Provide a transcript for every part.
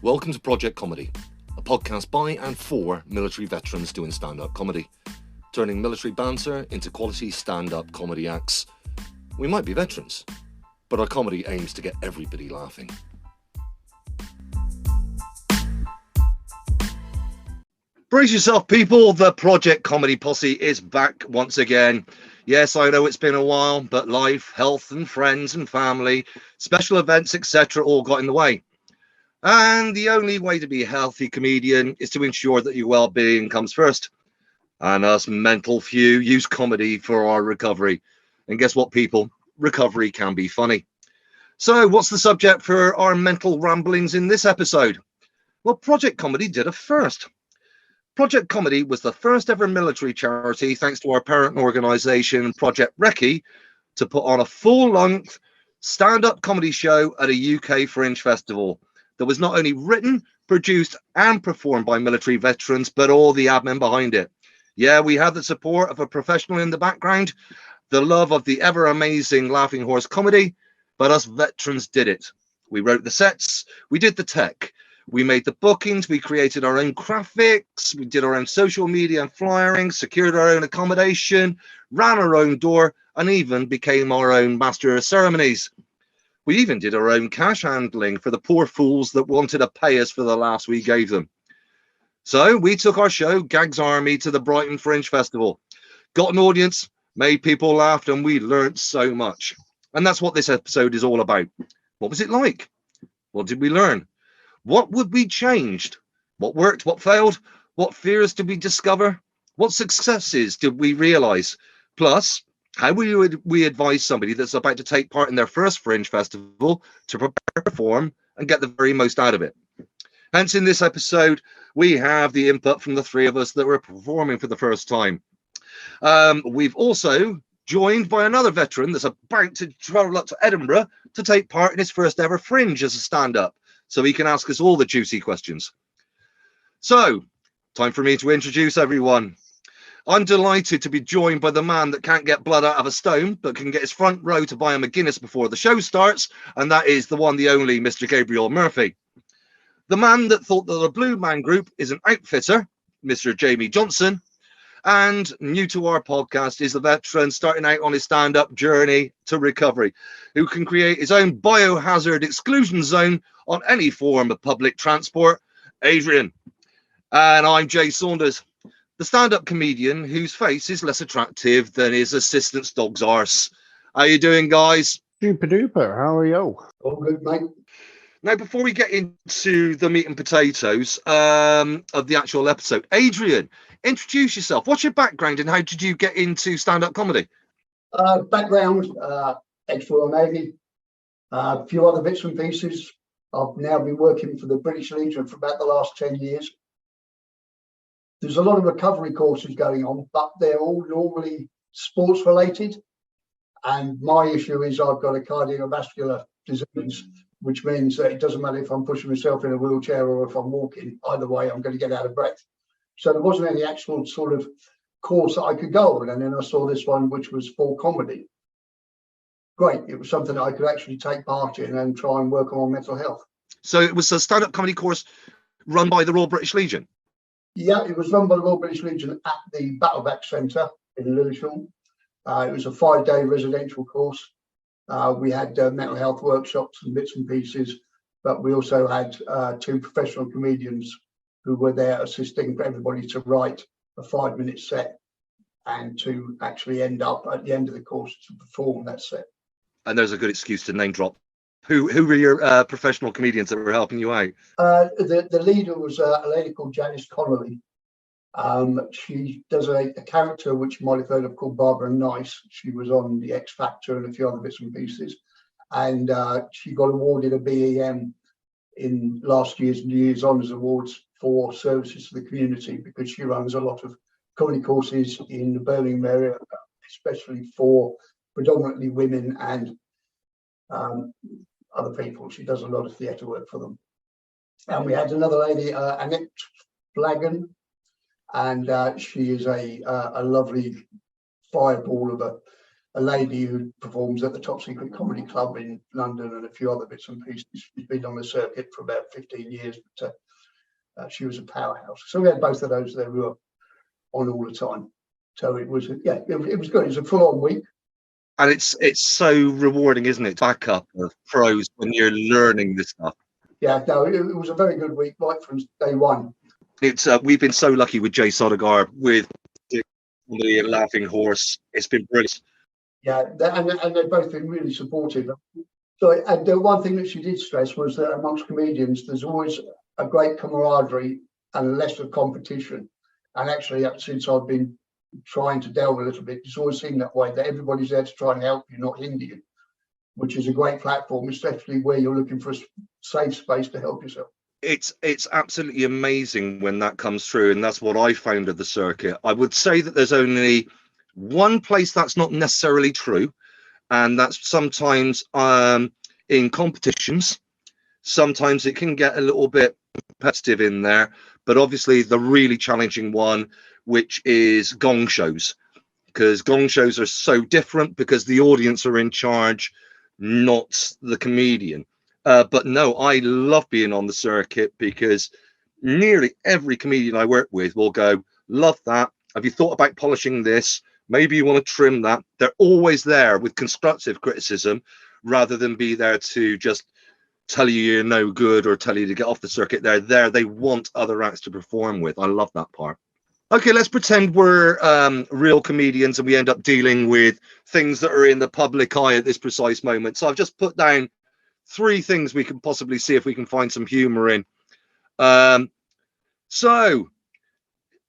Welcome to Project Comedy, a podcast by and for military veterans doing stand-up comedy, turning military banter into quality stand-up comedy acts. We might be veterans, but our comedy aims to get everybody laughing. Brace yourself, people. The Project Comedy Posse is back once again. Yes, I know it's been a while, but life, health and friends and family, special events, etc. all got in the way. And the only way to be a healthy comedian is to ensure that your well-being comes first. And us mental few use comedy for our recovery. And guess what, people? Recovery can be funny. So what's the subject for our mental ramblings in this episode? Well, Project Comedy did a first. Project Comedy was the first ever military charity, thanks to our parent organisation, Project Recce, to put on a full-length stand-up comedy show at a UK Fringe festival that was not only written, produced and performed by military veterans, but all the admin behind it. Yeah, we had the support of a professional in the background, the love of the ever-amazing Laughing Horse comedy, but us veterans did it. We wrote the sets, we did the tech, we made the bookings, we created our own graphics, we did our own social media and flyering, secured our own accommodation, ran our own door, and even became our own master of ceremonies. We even did our own cash handling for the poor fools that wanted to pay us for the laughs we gave them. So we took our show, Gags Army, to the Brighton Fringe Festival, got an audience, made people laugh, and we learnt so much. And that's what this episode is all about. What was it like? What did we learn? What would we changed? What worked? What failed? What fears did we discover? What successes did we realize? Plus, how would we advise somebody that's about to take part in their first Fringe Festival to prepare, perform, and get the very most out of it? Hence, in this episode, we have the input from the three of us that were performing for the first time. We've also joined by another veteran that's about to travel up to Edinburgh to take part in his first ever Fringe as a stand-up, so he can ask us all the juicy questions. So, time for me to introduce everyone. I'm delighted to be joined by the man that can't get blood out of a stone, but can get his front row to buy a McGuinness before the show starts, and that is the one, the only Mr. Gabriel Murphy. The man that thought that the Blue Man Group is an outfitter, Mr. Jamie Johnson. And new to our podcast is the veteran starting out on his stand-up journey to recovery, who can create his own biohazard exclusion zone on any form of public transport, Adrian. And I'm Jay Saunders, the stand-up comedian whose face is less attractive than his assistant's dog's arse. How you doing, guys? Super duper. How are you? All good, mate. Now, before we get into the meat and potatoes of the actual episode, Adrian, introduce yourself. What's your background and how did you get into stand-up comedy? Background, ex-Royal Navy, a few other bits and pieces. I've now been working for the British Legion for about the last 10 years. There's a lot of recovery courses going on, but they're all normally sports related. And my issue is I've got a cardiovascular disease, which means that it doesn't matter if I'm pushing myself in a wheelchair or if I'm walking. Either way, I'm going to get out of breath. So there wasn't any actual sort of course that I could go on. And then I saw this one, which was for comedy. Great. It was something that I could actually take part in and try and work on my mental health. So it was a stand-up comedy course run by the Royal British Legion? Yeah, it was run by the Royal British Legion at the Battleback Centre in Lilleshall. It was a 5-day residential course. We had mental health workshops and bits and pieces, but we also had 2 professional comedians who were there assisting for everybody to write a 5-minute set and to actually end up at the end of the course to perform that set. And there's a good excuse to name drop. Who were your professional comedians that were helping you out? The leader was a lady called Janice Connolly. She does a character which you might have heard of called Barbara Nice. She was on the X Factor and a few other bits and pieces. And she got awarded a BEM in last year's New Year's Honours Awards for services to the community, because she runs a lot of comedy courses in the Birmingham area, especially for predominantly women and other people. She does a lot of theatre work for them. And we had another lady, Annette Flaggan, and she is a lovely fireball of a lady who performs at the Top Secret Comedy Club in London and a few other bits and pieces. She's been on the circuit for about 15 years, but she was a powerhouse. So we had both of those there who were on all the time. So it was, yeah, it was good. It was a full-on week. And it's so rewarding, isn't it? Back up of pros when you're learning this stuff. Yeah, no, it was a very good week, right from day one. It's we've been so lucky with Jay Sodegar, with the Laughing Horse. It's been brilliant. Yeah, and they've both been really supportive. So, and the one thing that she did stress was that amongst comedians, there's always a great camaraderie and less of competition. And actually, since I've been trying to delve a little bit, it's always seemed that way, that everybody's there to try and help you, not hinder you, which is a great platform, especially where you're looking for a safe space to help yourself. It's absolutely amazing when that comes through, and that's what I found at the circuit. I would say that there's only one place that's not necessarily true, and that's sometimes in competitions. Sometimes it can get a little bit competitive in there, but obviously the really challenging one, which is gong shows, because gong shows are so different because the audience are in charge, not the comedian. But no, I love being on the circuit because nearly every comedian I work with will go, love that. Have you thought about polishing this? Maybe you want to trim that. They're always there with constructive criticism rather than be there to just tell you you're no good or tell you to get off the circuit. They're there. They want other acts to perform with. I love that part. Okay, let's pretend we're real comedians and we end up dealing with things that are in the public eye at this precise moment. So I've just put down 3 things we can possibly see if we can find some humor in. So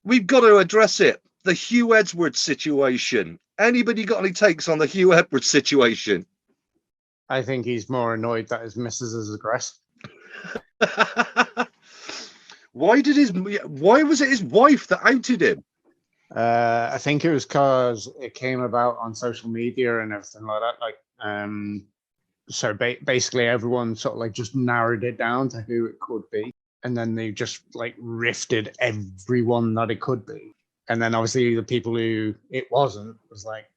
we've got to address it. The Hugh Edwards situation. Anybody got any takes on the Hugh Edwards situation? I think he's more annoyed that his missus is aggressive. Why was it his wife that outed him? I think it was because it came about on social media and everything like that. Like, so basically everyone sort of like just narrowed it down to who it could be, and then they just like rifted everyone that it could be. And then obviously the people who it wasn't was like,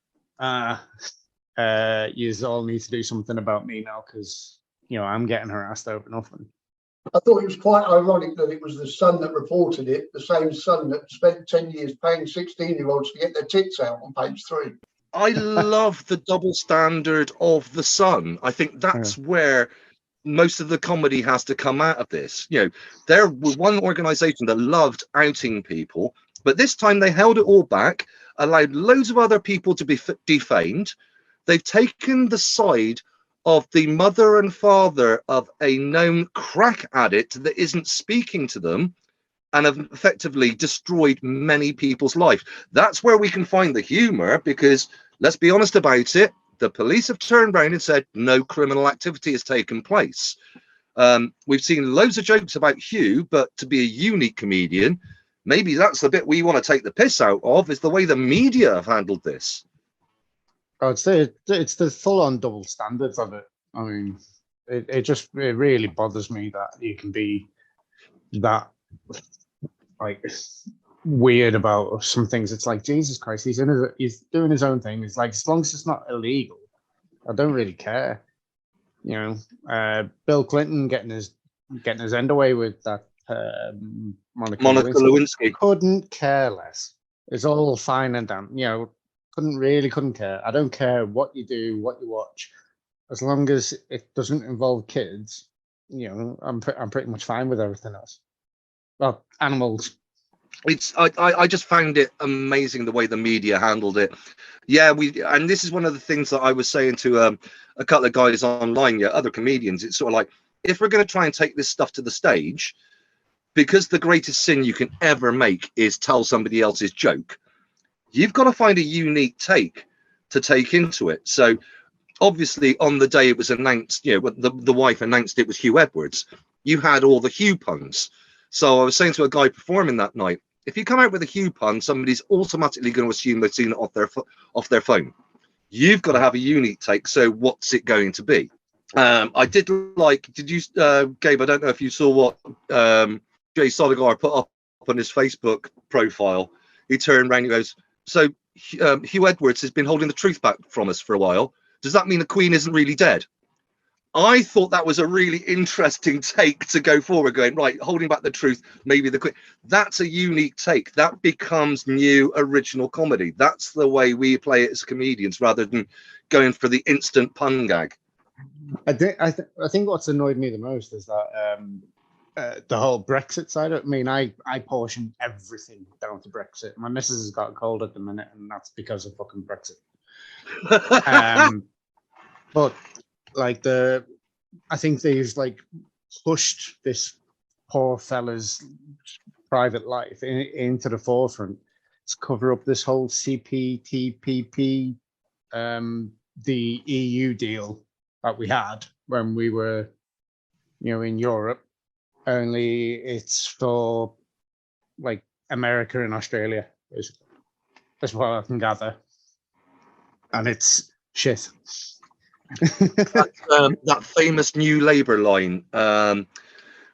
you all need to do something about me now because, you know, I'm getting harassed over nothing. I thought it was quite ironic that it was the Sun that reported it, the same Sun that spent 10 years paying 16-year-olds to get their tits out on page 3. I love the double standard of the Sun. I think that's where most of the comedy has to come out of this. You know, there was one organization that loved outing people, but this time they held it all back, allowed loads of other people to be defamed. They've taken the side of the mother and father of a known crack addict that isn't speaking to them and have effectively destroyed many people's lives. That's where we can find the humor, because let's be honest about it, the police have turned around and said no criminal activity has taken place. We've seen loads of jokes about Hugh, but to be a unique comedian, maybe that's the bit we want to take the piss out of, is the way the media have handled this. I would say it's the full-on double standards of it. I mean, it really bothers me that you can be that like weird about some things. It's like, Jesus Christ, he's doing his own thing. It's like, as long as it's not illegal, I don't really care. You know, Bill Clinton getting his end away with that Monica Lewinsky. Couldn't care less. It's all fine and damn. You know, couldn't care. I don't care what you do, what you watch, as long as it doesn't involve kids. You know, I'm pretty much fine with everything else. Well, animals. I just found it amazing the way the media handled it. Yeah, and this is one of the things that I was saying to a couple of guys online, other comedians. It's sort of like, if we're going to try and take this stuff to the stage, because the greatest sin you can ever make is tell somebody else's joke, you've got to find a unique take to take into it. So obviously on the day it was announced, you know, the wife announced it was Hugh Edwards, you had all the Hugh puns. So I was saying to a guy performing that night, if you come out with a Hugh pun, somebody's automatically going to assume they've seen it off their phone. You've got to have a unique take. So what's it going to be? Did you, Gabe, I don't know if you saw what Jay Sodegar put up on his Facebook profile. He turned around and goes, so Hugh Edwards has been holding the truth back from us for a while. Does that mean the Queen isn't really dead? I thought that was a really interesting take to go forward, going, right, holding back the truth, maybe the Queen. That's a unique take. That becomes new original comedy. That's the way we play it as comedians, rather than going for the instant pun gag. I think what's annoyed me the most is that the whole Brexit side. I mean, I portion everything down to Brexit. My missus has got a cold at the minute, and that's because of fucking Brexit. But like I think they've like pushed this poor fella's private life into the forefront to cover up this whole CPTPP, the EU deal that we had when we were, in Europe. Only it's for like America and Australia, basically. That's what I can gather, and it's shit. That famous New Labour line,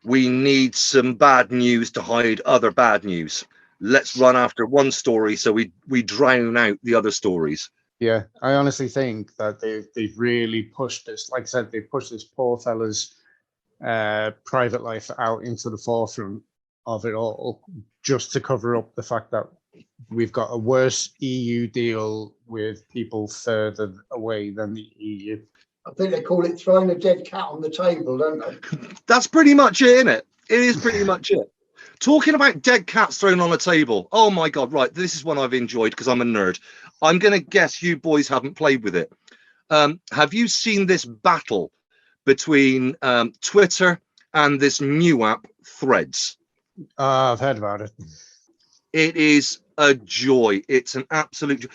we need some bad news to hide other bad news. Let's run after one story so we drown out the other stories. Yeah, I honestly think that they've really pushed this. Like I said, they've pushed this poor fella's private life out into the forefront of it all, just to cover up the fact that we've got a worse EU deal with people further away than the EU. I think they call it throwing a dead cat on the table, don't they? That's pretty much it, isn't it? It is pretty much it. Talking about dead cats thrown on a table. Oh my God, right. This is one I've enjoyed because I'm a nerd. I'm going to guess you boys haven't played with it. Have you seen this battle between Twitter and this new app, Threads? I've heard about it. It is a joy. It's an absolute joy.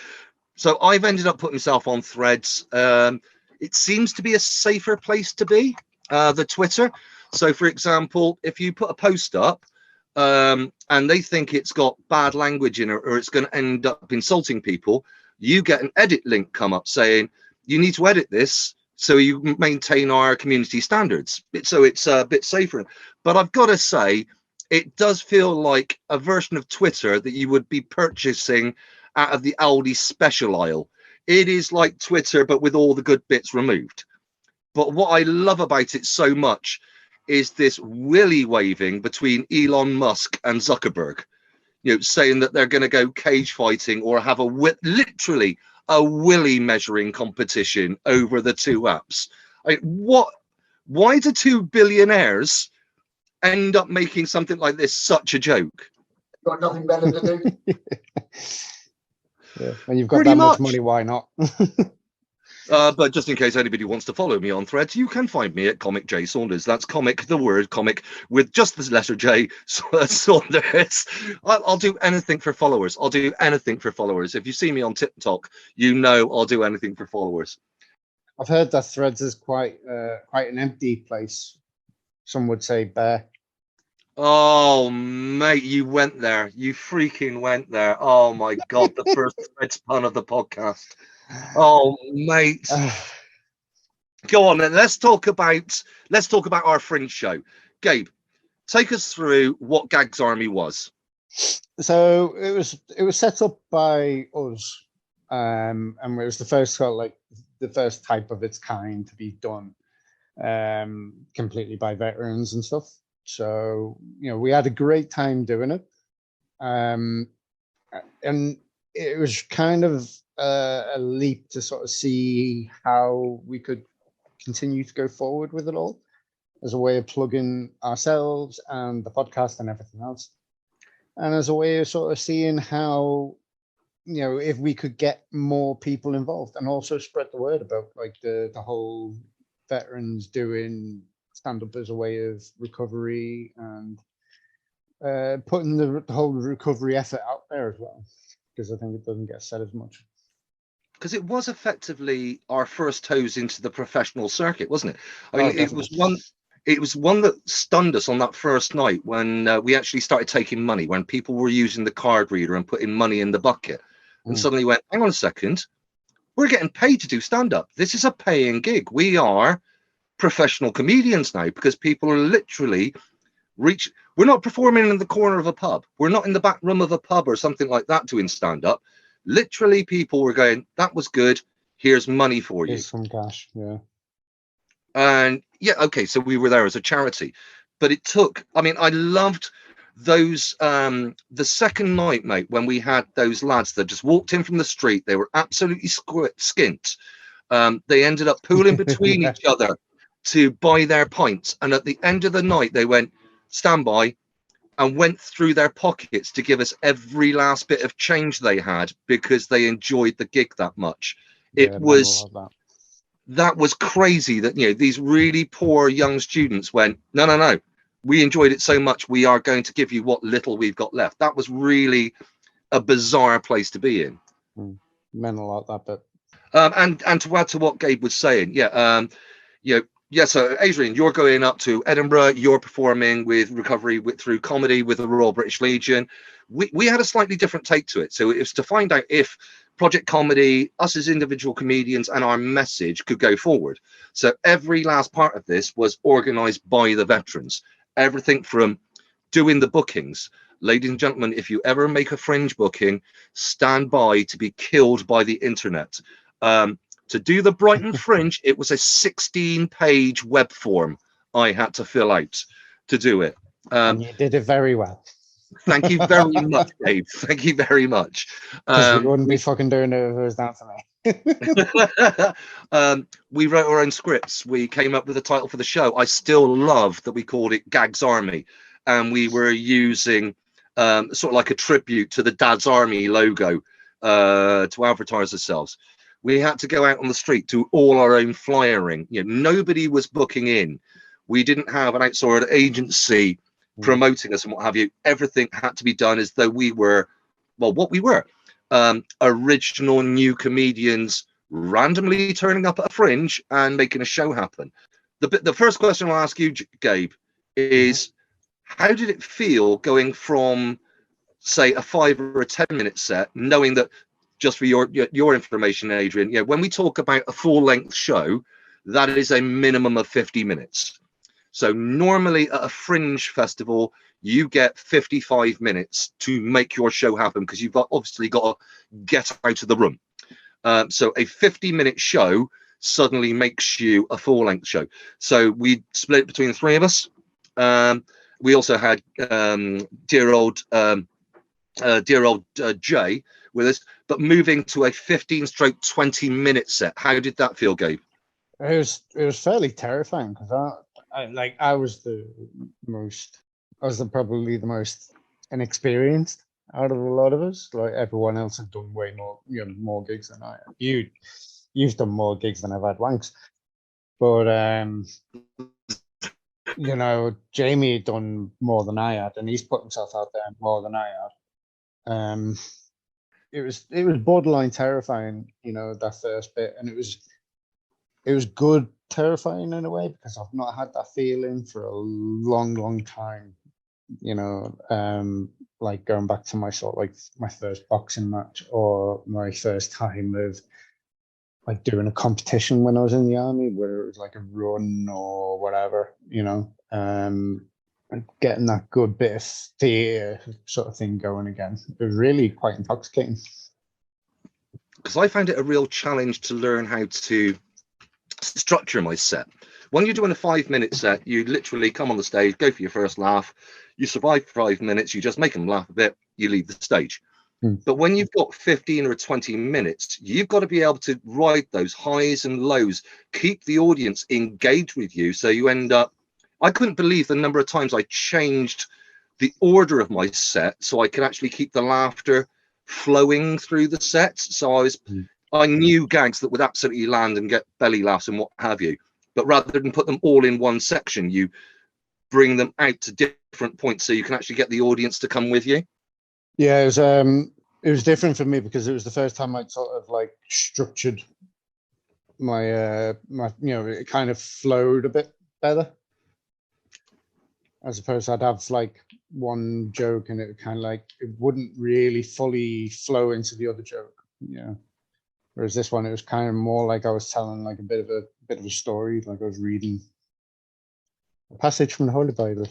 So I've ended up putting myself on Threads. It seems to be a safer place to be, the Twitter. So, for example, if you put a post up and they think it's got bad language in it or it's going to end up insulting people, you get an edit link come up saying, you need to edit this so you maintain our community standards. So it's a bit safer. But I've got to say, it does feel like a version of Twitter that you would be purchasing out of the Aldi special aisle. It is like Twitter, but with all the good bits removed. But what I love about it so much is this willy waving between Elon Musk and Zuckerberg, saying that they're going to go cage fighting or have literally a willy measuring competition over the two apps. Why do two billionaires end up making something like this such a joke? Got nothing better to do. Yeah, and you've got that much money, why not? But just in case anybody wants to follow me on Threads, you can find me at Comic J Saunders. That's comic, the word comic, with just the letter J, Saunders. I'll do anything for followers. I'll do anything for followers. If you see me on TikTok, I'll do anything for followers. I've heard that Threads is quite an empty place. Some would say bare. Oh, mate, you went there. You freaking went there. Oh, my God, the first Threads pun of the podcast. Oh, mate. Go on then. Let's talk about our Fringe show. Gabe, take us through what Gags Army was. So it was set up by us, and it was the first the first type of its kind to be done completely by veterans and stuff. So we had a great time doing it, and it was kind of a leap to sort of see how we could continue to go forward with it all as a way of plugging ourselves and the podcast and everything else, and as a way of sort of seeing how if we could get more people involved and also spread the word about like the whole veterans doing stand-up as a way of recovery and putting the whole recovery effort out there as well, because I think it doesn't get said as much. Because it was effectively our first toes into the professional circuit, wasn't it? I mean, it was one that stunned us on that first night when we actually started taking money, when people were using the card reader and putting money in the bucket, and suddenly went, hang on a second, we're getting paid to do stand-up. This is a paying gig. We are professional comedians now, because people are literally we're not performing in the corner of a pub. We're not in the back room of a pub or something like that doing stand-up. Literally, people were going, "That was good. Here's money for you." Here's some cash. Yeah. And yeah, okay, so we were there as a charity, but it took, I mean, I loved those the second night, mate, when we had those lads that just walked in from the street. They were absolutely skint. They ended up pooling between Yeah. each other to buy their pints, and at the end of the night they went, "Stand by," and went through their pockets to give us every last bit of change they had because they enjoyed the gig that much. It Yeah, man, I was, love that. that was crazy that, you know, these really poor young students went, "No, no, no, we enjoyed it so much, we are going to give you what little we've got left." That was really a bizarre place to be in. Meant a lot, that bit. And to add to what Gabe was saying, you know, yeah. So Adrian, you're going up to Edinburgh. You're performing with Recovery through comedy with the Royal British Legion. We had a slightly different take to it. So it was to find out if Project Comedy, us as individual comedians, and our message could go forward. So every last part of this was organised by the veterans. Everything from doing the bookings. Ladies and gentlemen, if you ever make a Fringe booking, stand by to be killed by the internet. To do the Brighton Fringe, it was a 16-page web form I had to fill out to do it. And you did it very well. Thank you very much, Dave. Thank you very much. Because you wouldn't be fucking doing it if it was down to me. We wrote our own scripts. We came up with a title for the show. I still love that we called it Gags Army, and we were using sort of like a tribute to the Dad's Army logo to advertise ourselves. We had to go out on the street, do all our own flyering. You know, nobody was booking in. We didn't have an outside agency promoting us and what have you. Everything had to be done as though we were, well, what we were, original new comedians randomly turning up at a Fringe and making a show happen. The first question I'll ask you, Gabe, is how did it feel going from, say, a 5 or a 10-minute set, knowing that, just for your information, Adrian, you know, when we talk about a full-length show, that is a minimum of 50 minutes. So normally at a Fringe festival, you get 55 minutes to make your show happen because you've obviously got to get out of the room. So a 50-minute show suddenly makes you a full-length show. So we split it between the three of us. We also had dear old Jay with us, but moving to a 15-20-minute set. How did that feel, Gabe? It was fairly terrifying because I was probably the most inexperienced out of a lot of us. Like everyone else had done way more, you know, more gigs than I have. You've done more gigs than I've had wanks, but you know, Jamie had done more than I had, and he's put himself out there more than I had. It was borderline terrifying, you know, that first bit, and it was good terrifying in a way because I've not had that feeling for a long time, you know, like going back to my sort of like my first boxing match or my first time of like doing a competition when I was in the army where it was like a run or whatever, you know, getting that good bit of fear sort of thing going again. It was really quite intoxicating. Because I found it a real challenge to learn how to structure my set. When you're doing a 5-minute set, you literally come on the stage, go for your first laugh, you survive for 5 minutes, you just make them laugh a bit, you leave the stage. But when you've got 15 or 20 minutes, you've got to be able to ride those highs and lows, keep the audience engaged with you. So you end up, I couldn't believe the number of times I changed the order of my set so I could actually keep the laughter flowing through the set. So I knew gags that would absolutely land and get belly laughs and what have you. But rather than put them all in one section, you bring them out to different points so you can actually get the audience to come with you. Yeah, it was different for me because it was the first time I'd sort of like structured my my, you know, it kind of flowed a bit better. As opposed to I'd have like one joke and it would kind of like it wouldn't really fully flow into the other joke, you know. Whereas this one, it was kind of more like I was telling like a bit of a story, like I was reading a passage from the Holy Bible.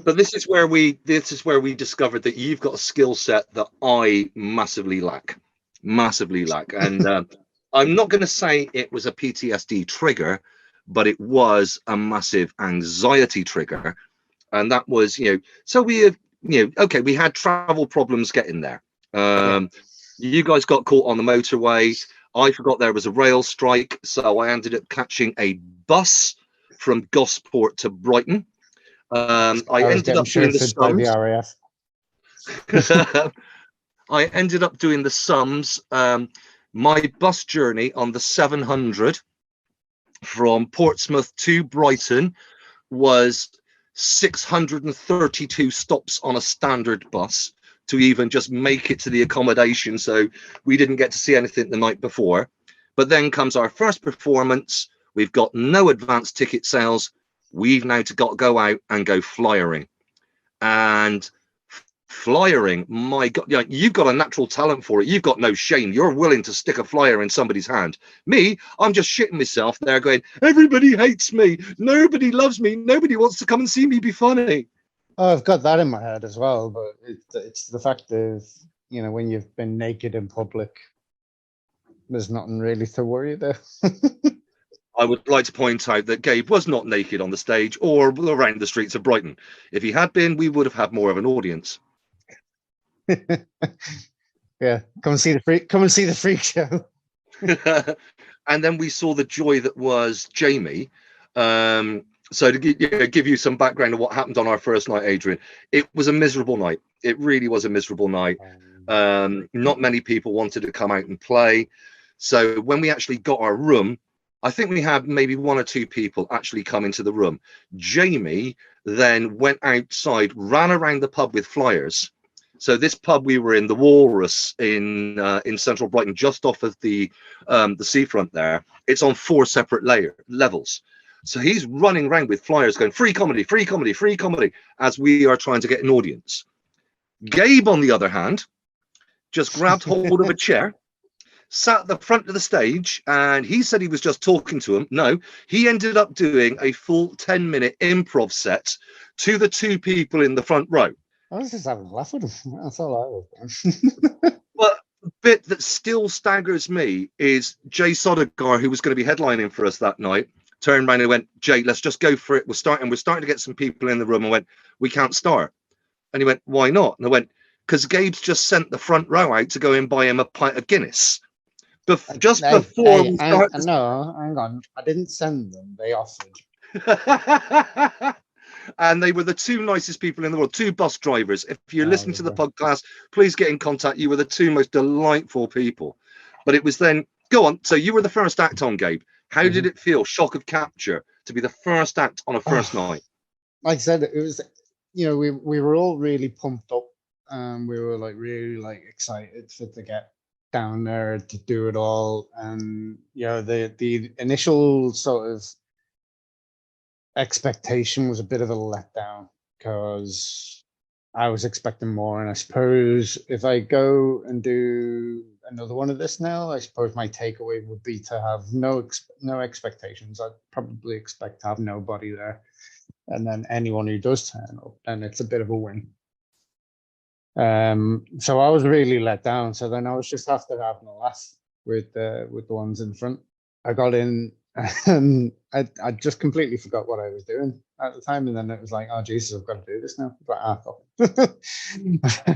But this is where we discovered that you've got a skill set that I massively lack, and I'm not going to say it was a PTSD trigger, but it was a massive anxiety trigger. And that was, so we have, okay, we had travel problems getting there. You guys got caught on the motorway. I forgot there was a rail strike, so I ended up catching a bus from Gosport to Brighton. I ended up doing the sums. I ended up doing the sums. My bus journey on the 700 from Portsmouth to Brighton was 632 stops on a standard bus to even just make it to the accommodation. So we didn't get to see anything the night before. But then comes our first performance. We've got no advance ticket sales. We've now got to go out and go flyering. And flyering, my God, you've got a natural talent for it. You've got no shame. You're willing to stick a flyer in somebody's hand. Me, I'm just shitting myself there going, everybody hates me. Nobody loves me. Nobody wants to come and see me be funny. Oh, I've got that in my head as well, but it's the fact of, when you've been naked in public, there's nothing really to worry there. I would like to point out that Gabe was not naked on the stage or around the streets of Brighton. If he had been, we would have had more of an audience. Yeah, come and see the freak show. And then we saw the joy that was Jamie. So to give you some background of what happened on our first night, Adrian, it was a miserable night. It really was a miserable night. Not many people wanted to come out and play. So when we actually got our room, I think we had maybe one or two people actually come into the room. Jamie then went outside, ran around the pub with flyers. So this pub we were in, the Walrus in central Brighton, just off of the seafront there. It's on 4 separate levels. So he's running around with flyers going, free comedy, free comedy, free comedy, as we are trying to get an audience. Gabe, on the other hand, just grabbed hold of a chair, sat at the front of the stage, and he said he was just talking to him. No, he ended up doing a full 10-minute improv set to the 2 people in the front row. I was just having a laugh with him. That's all I was doing. But the bit that still staggers me is Jay Sodegar, who was going to be headlining for us that night, turned around and went, Jay, let's just go for it. We're starting to get some people in the room. And went, we can't start. And he went, why not? And I went, because Gabe's just sent the front row out to go and buy him a pint of Guinness. Before we start. No, hang on. I didn't send them. They offered. And they were the 2 nicest people in the world, 2 bus drivers. If you're listening to the podcast, please get in contact. You were the 2 most delightful people. But it was then, go on. So you were the first act on, Gabe. How did it feel? Shock of capture to be the first act on a first night. Like I said, it was, we were all really pumped up. We were really excited to get down there to do it all. And, the initial sort of expectation was a bit of a letdown because I was expecting more. And I suppose if I go and do another one of this now, I suppose my takeaway would be to have no expectations. I'd probably expect to have nobody there. And then anyone who does turn up, then it's a bit of a win. So I was really let down. So then I was just after having a laugh with the ones in front. I got in and I just completely forgot what I was doing at the time. And then it was like, oh Jesus, I've got to do this now.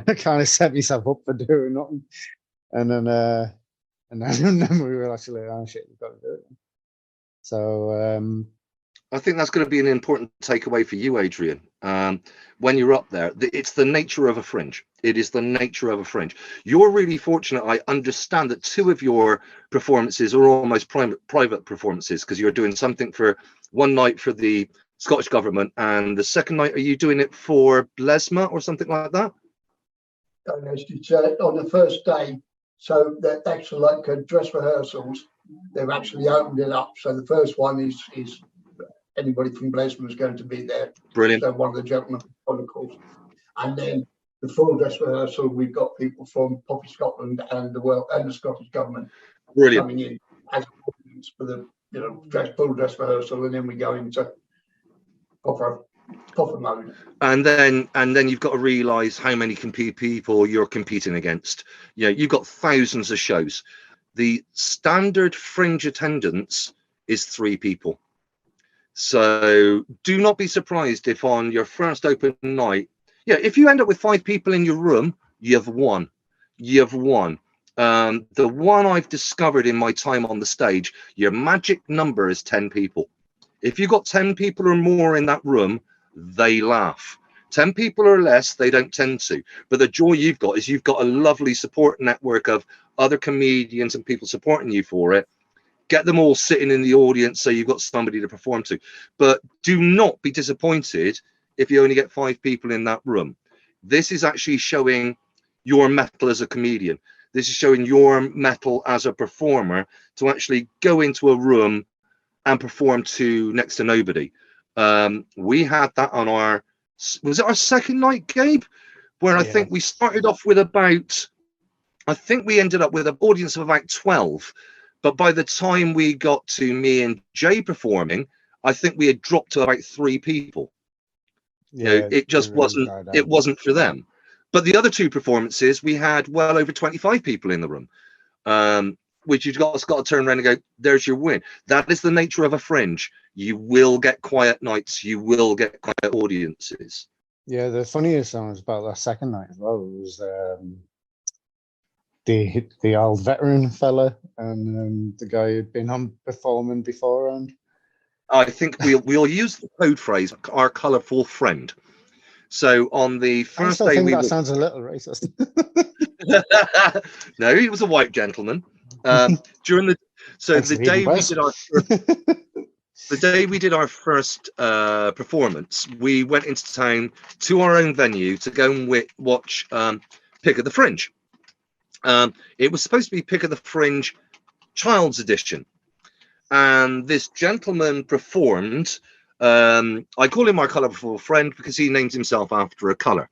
I kind of set myself up for doing nothing. And then we were actually, oh shit, we've got to do it. So I think that's going to be an important takeaway for you, Adrian. When you're up there, it's the nature of a fringe. It is the nature of a fringe. You're really fortunate. I understand that 2 of your performances are almost private performances because you're doing something for one night for the Scottish government, and the second night, are you doing it for Blesma or something like that? It's on the first day. So that actually dress rehearsals, they've actually opened it up. So the first one is anybody from Blesma is going to be there. Brilliant. So one of the gentlemen on the course. And then the full dress rehearsal, we've got people from Poppy Scotland and the Scottish government coming in as audience for the full dress rehearsal, and then we go into proper profit mode. And then you've got to realize how many people you're competing against. You know, you've got thousands of shows. The standard Fringe attendance is 3 people. So do not be surprised if on your first open night, if you end up with 5 people in your room, you've won. You've won. The one I've discovered in my time on the stage, your magic number is 10 people. If you've got 10 people or more in that room, they laugh. 10 people or less, they don't tend to. But the joy you've got is you've got a lovely support network of other comedians and people supporting you for it. Get them all sitting in the audience so you've got somebody to perform to. But do not be disappointed if you only get 5 people in that room. This is actually showing your mettle as a comedian. This is showing your mettle as a performer to actually go into a room and perform to next to nobody. We had that on our, was it our second night, Gabe? Where I think we started off with about, I think we ended up with an audience of about 12. But by the time we got to me and Jay performing, I think we had dropped to about 3 people. Yeah, you know, it just wasn't for them. But the other 2 performances, we had well over 25 people in the room, which you've got to turn around and go, there's your win. That is the nature of a Fringe. You will get quiet nights. You will get quiet audiences. Yeah, the funniest thing was about that second night as well was the old veteran fella and the guy who'd been on performing beforehand. I think we'll use the code phrase, our colourful friend. So on the first day, that sounds a little racist. No, he was a white gentleman. During the day we did our first performance, we went into town to our own venue to go and watch Pick of the Fringe. It was supposed to be Pick of the Fringe Child's Edition, and this gentleman performed. I call him my colourful friend because he names himself after a colour,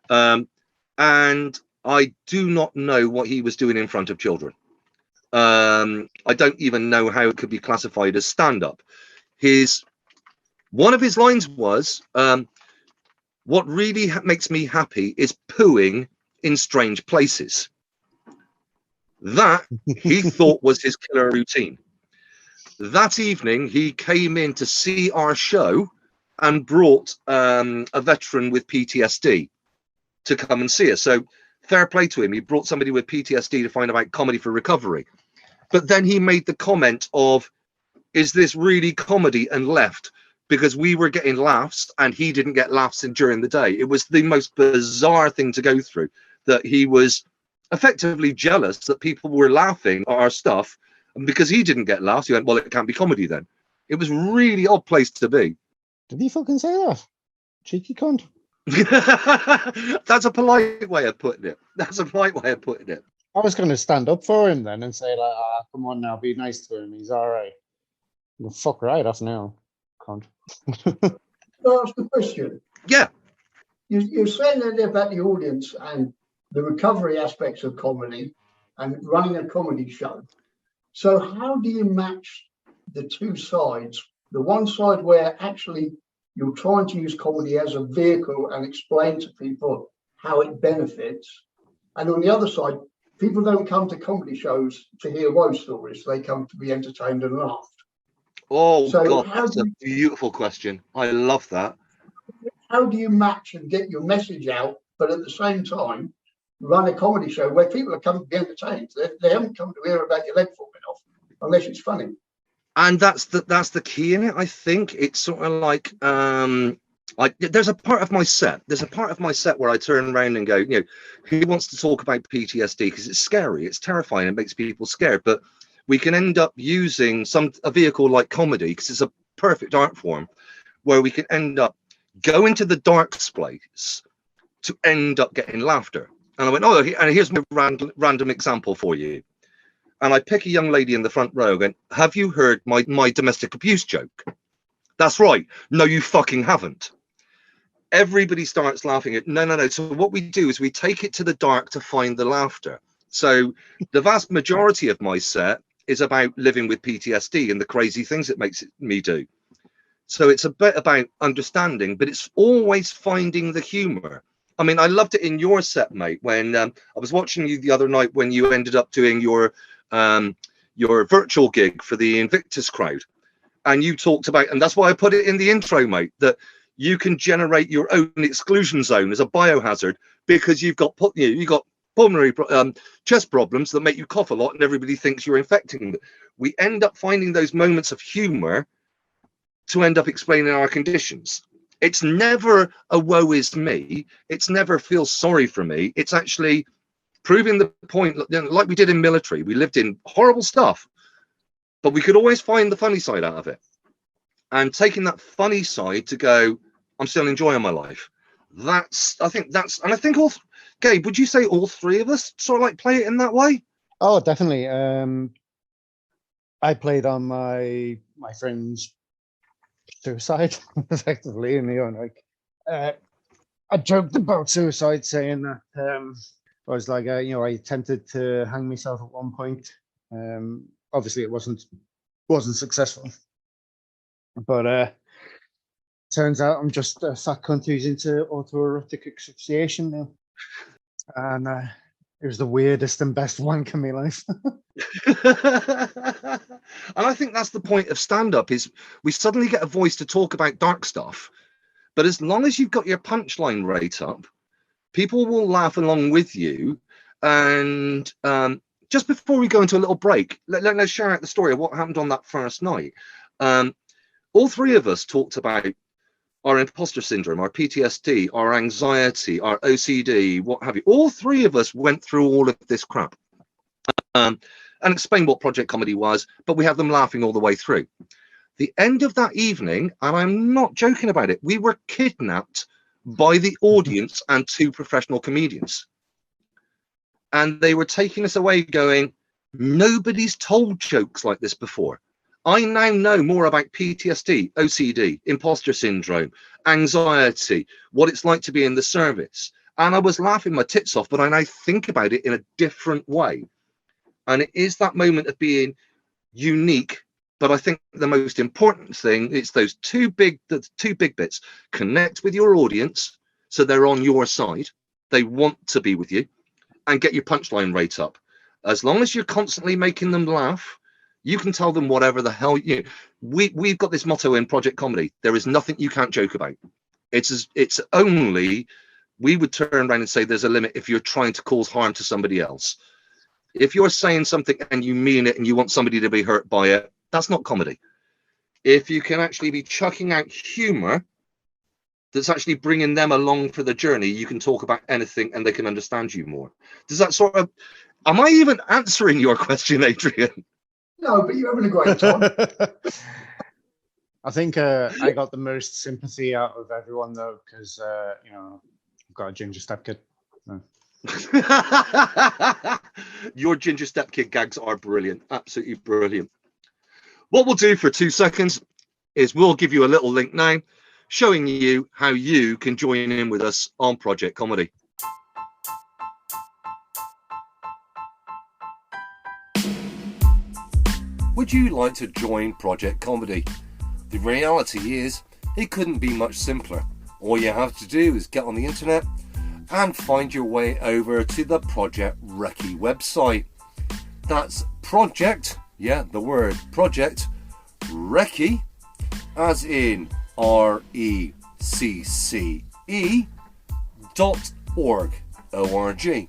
and I do not know what he was doing in front of children. I don't even know how it could be classified as stand-up. One of his lines was, what really makes me happy is pooing in strange places. That he thought was his killer routine. That evening, he came in to see our show and brought a veteran with PTSD to come and see us. So fair play to him. He brought somebody with PTSD to find out comedy for recovery. But then he made the comment of, is this really comedy, and left, because we were getting laughs and he didn't get laughs during the day. It was the most bizarre thing to go through, that he was effectively jealous that people were laughing at our stuff, and because he didn't get laughs, he went, well, it can't be comedy then. It was a really odd place to be. Did he fucking say that? Cheeky cunt. That's a polite way of putting it. I was going to stand up for him then and say, like, come on now, be nice to him. He's all right. Well, fuck right off now, cunt. Can I ask a question? Yeah. You're saying earlier about the audience and the recovery aspects of comedy and running a comedy show. So how do you match the 2 sides? The one side where actually you're trying to use comedy as a vehicle and explain to people how it benefits. And on the other side, people don't come to comedy shows to hear woe stories. They come to be entertained and laughed. Oh, so God, that's a beautiful question. I love that. How do you match and get your message out, but at the same time, run a comedy show where people are coming to be entertained? They haven't come to hear about your leg falling off unless it's funny. And that's the key in it. I think it's sort of like there's a part of my set where I turn around and go, who wants to talk about PTSD, because it's scary, it's terrifying, it makes people scared, but we can end up using a vehicle like comedy, because it's a perfect art form where we can end up going to the dark place to end up getting laughter. And I went, and here's my random example for you. And I pick a young lady in the front row going, have you heard my domestic abuse joke? That's right. No, you fucking haven't. Everybody starts laughing at, no. So what we do is we take it to the dark to find the laughter. So the vast majority of my set is about living with PTSD and the crazy things it makes me do. So it's a bit about understanding, but it's always finding the humor. I mean, I loved it in your set, mate, when I was watching you the other night when you ended up doing your virtual gig for the Invictus crowd. And you talked about, and that's why I put it in the intro, mate, that you can generate your own exclusion zone as a biohazard because you've got pulmonary chest problems that make you cough a lot and everybody thinks you're infecting them. We end up finding those moments of humor to end up explaining our conditions. It's never a woe is me. It's never feel sorry for me. It's actually proving the point, like we did in military. We lived in horrible stuff, but we could always find the funny side out of it. And taking that funny side to go, I'm still enjoying my life. I think all, Gabe, would you say all three of us sort of like play it in that way? Oh, definitely. I played on my friend's suicide, effectively, and I joked about suicide, saying that I was like, I attempted to hang myself at one point. Obviously, it wasn't successful, but turns out I'm just a fat cunt who's into autoerotic asphyxiation now, and it was the weirdest and best wank in my life. And I think that's the point of stand-up, is we suddenly get a voice to talk about dark stuff, but as long as you've got your punchline rate up, people will laugh along with you. And just before we go into a little break, let's share out the story of what happened on that first night. All three of us talked about our imposter syndrome, our PTSD, our anxiety, our OCD, what have you. All three of us went through all of this crap and explained what Project Comedy was, but we had them laughing all the way through. The end of that evening, and I'm not joking about it, we were kidnapped by the audience and two professional comedians. And they were taking us away going, nobody's told jokes like this before. I now know more about PTSD, OCD, imposter syndrome, anxiety, what it's like to be in the service. And I was laughing my tits off, but I now think about it in a different way. And it is that moment of being unique. But I think the most important thing is those two big bits. Connect with your audience so they're on your side. They want to be with you, and get your punchline rate up. As long as you're constantly making them laugh, you can tell them whatever the hell you. We've got this motto in Project Comedy: there is nothing you can't joke about. It's only, we would turn around and say there's a limit if you're trying to cause harm to somebody else. If you're saying something and you mean it and you want somebody to be hurt by it, that's not comedy. If you can actually be chucking out humor that's actually bringing them along for the journey, you can talk about anything and they can understand you more. Does that sort of, am I even answering your question, Adrian? No, but you're having a great time. I think I got the most sympathy out of everyone, though, because I've got a ginger stepkid. No. Your ginger stepkid gags are brilliant, absolutely brilliant. What we'll do for 2 seconds is we'll give you a little link now, showing you how you can join in with us on Project Comedy. Would you like to join Project Comedy? The reality is, it couldn't be much simpler. All you have to do is get on the internet and find your way over to the Project Recce website. That's Project, the word Project Recce, as in RECCE.org. O-R-G.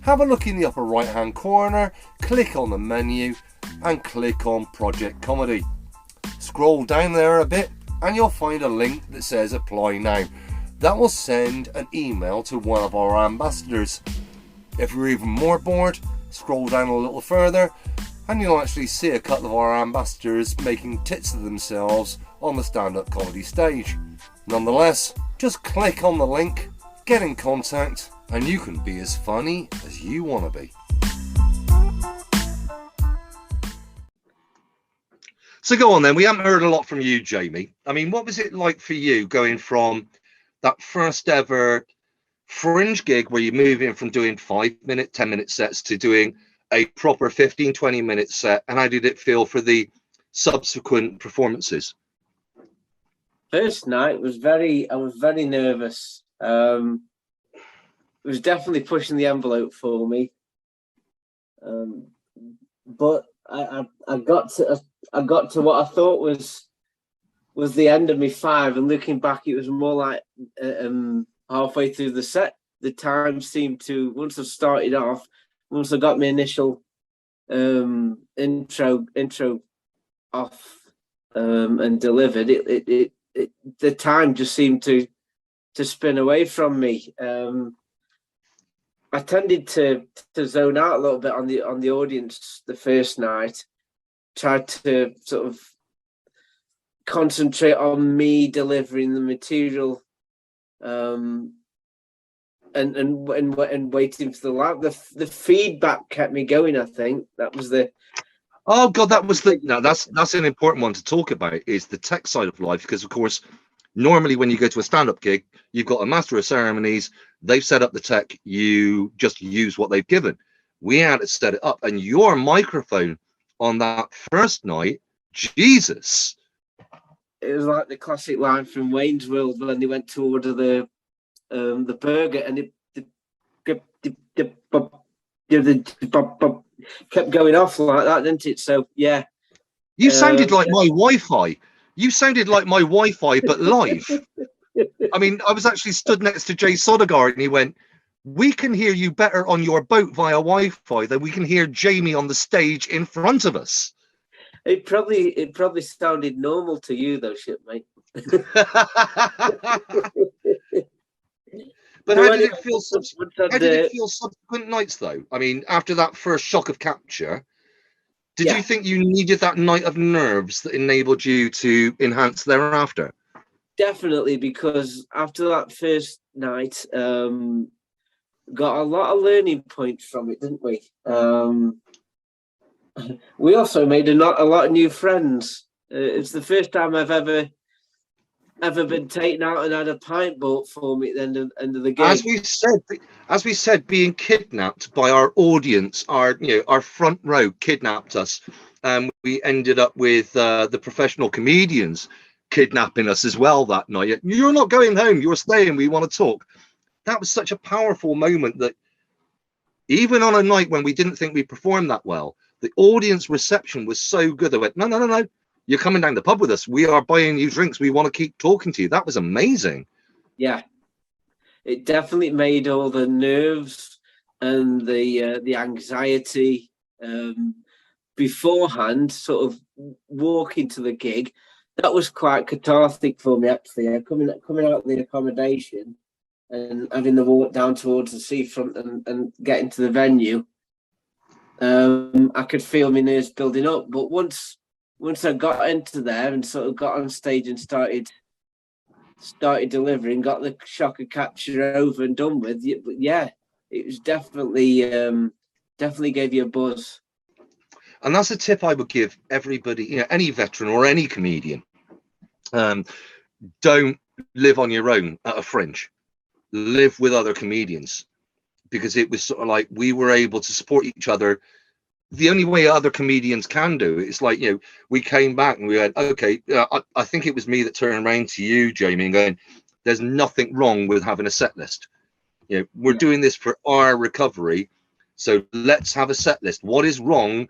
Have a look in the upper right hand corner, click on the menu and click on Project Comedy. Scroll down there a bit and you'll find a link that says apply now. That will send an email to one of our ambassadors. If you're even more bored, scroll down a little further and you'll actually see a couple of our ambassadors making tits of themselves on the stand-up comedy stage. Nonetheless, just click on the link, get in contact, and you can be as funny as you want to be. So go on then, we haven't heard a lot from you, Jamie. I mean, what was it like for you going from that first ever Fringe gig where you move in from doing 5-minute, 10-minute sets to doing a proper 15, 20-minute set? And how did it feel for the subsequent performances? First night I was very nervous. It was definitely pushing the envelope for me. But I got to what I thought was the end of me 5, and looking back, it was more like halfway through the set. The time seemed to, once I started off, once I got my initial intro off and delivered, the time just seemed to spin away from me. I tended to zone out a little bit on the audience the first night. Tried to sort of concentrate on me delivering the material, and waiting for the laugh. The feedback kept me going. I think that was the. Oh God, that's an important one to talk about, is the tech side of life, because of course, normally when you go to a stand-up gig, you've got a master of ceremonies, they've set up the tech, you just use what they've given. We had to set it up, and your microphone on that first night, Jesus. It was like the classic line from Wayne's World when they went to order the burger, and it kept going off like that, didn't it? So yeah. You sounded like my Wi-Fi. You sounded like my Wi-Fi, but live. I mean, I was actually stood next to Jay Sodegar, and he went, "We can hear you better on your boat via Wi-Fi than we can hear Jamie on the stage in front of us." It probably sounded normal to you though, shipmate. But how did it feel subsequent nights, though? I mean, after that first shock of capture, did you think you needed that night of nerves that enabled you to enhance thereafter? Definitely, because after that first night, got a lot of learning points from it, didn't we? We also made a lot of new friends. It's the first time I've ever been taken out and had a pint bought for me at the end of the game. As we said, being kidnapped by our audience, our front row kidnapped us, and we ended up with the professional comedians kidnapping us as well that night. You're not going home, you're staying, we want to talk. That was such a powerful moment that even on a night when we didn't think we performed that well, the audience reception was so good. They went, no, you're coming down the pub with us. We are buying you drinks. We want to keep talking to you. That was amazing. Yeah, it definitely made all the nerves and the anxiety beforehand, sort of walking to the gig. That was quite cathartic for me, actually. Coming out of the accommodation and having the walk down towards the seafront and getting to the venue, I could feel my nerves building up. But once I got into there and sort of got on stage and started delivering, got the shock of capture over and done with, yeah, it was definitely gave you a buzz. And that's a tip I would give everybody, any veteran or any comedian. Don't live on your own at a Fringe. Live with other comedians, because it was sort of like we were able to support each other. The only way other comedians can do it is like, we came back and we went, okay, I think it was me that turned around to you, Jamie, and going, there's nothing wrong with having a set list. We're doing this for our recovery, so let's have a set list. What is wrong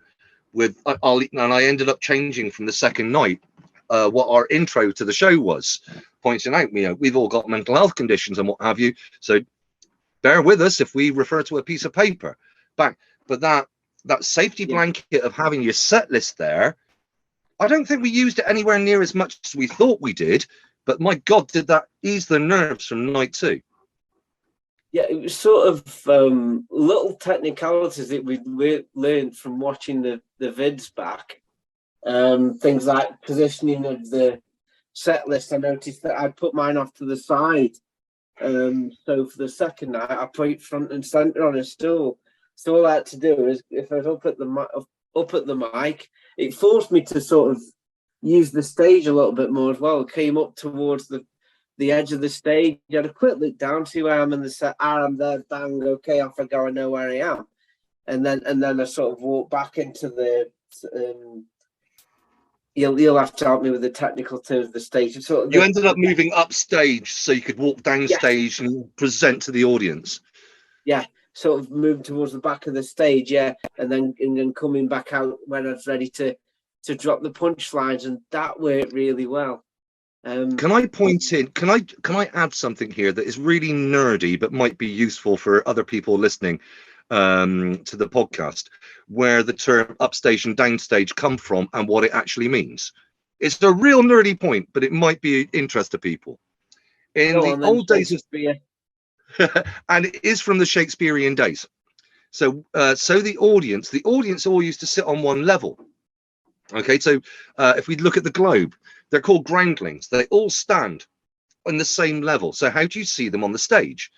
with, and I ended up changing from the second night what our intro to the show was, pointing out, we've all got mental health conditions and what have you, so bear with us if we refer to a piece of paper back. But that safety blanket of having your set list there, I don't think we used it anywhere near as much as we thought we did, but my God, did that ease the nerves from night 2. Yeah, it was sort of little technicalities that we learned from watching the vids back. Things like positioning of the set list. I noticed that I'd put mine off to the side. So for the second night, I put it front and center on a stool. So all I had to do is, if I was up at the mic, it forced me to sort of use the stage a little bit more as well. Came up towards the edge of the stage. You had a quick look down, see where I am in the set. I'm there, bang, okay, off I go, I know where I am. And then I sort of walked back into the You'll have to help me with the technical terms of the stage. Sort of You ended up moving upstage so you could walk Yes. downstage and present to the audience. Yeah, sort of moving towards the back of the stage, yeah, and then coming back out when I was ready to drop the punchlines, and that worked really well. Can I point in? Can I add something here that is really nerdy but might be useful for other people listening to the podcast, where the term upstage and downstage come from and what it actually means. It's a real nerdy point, but it might be interest to people. In Go the on then, old days of, Shakespeare. and it is from the Shakespearean days. So the audience all used to sit on one level. Okay, so if we look at the globe, they're called groundlings. They all stand on the same level. So how do you see them on the stage?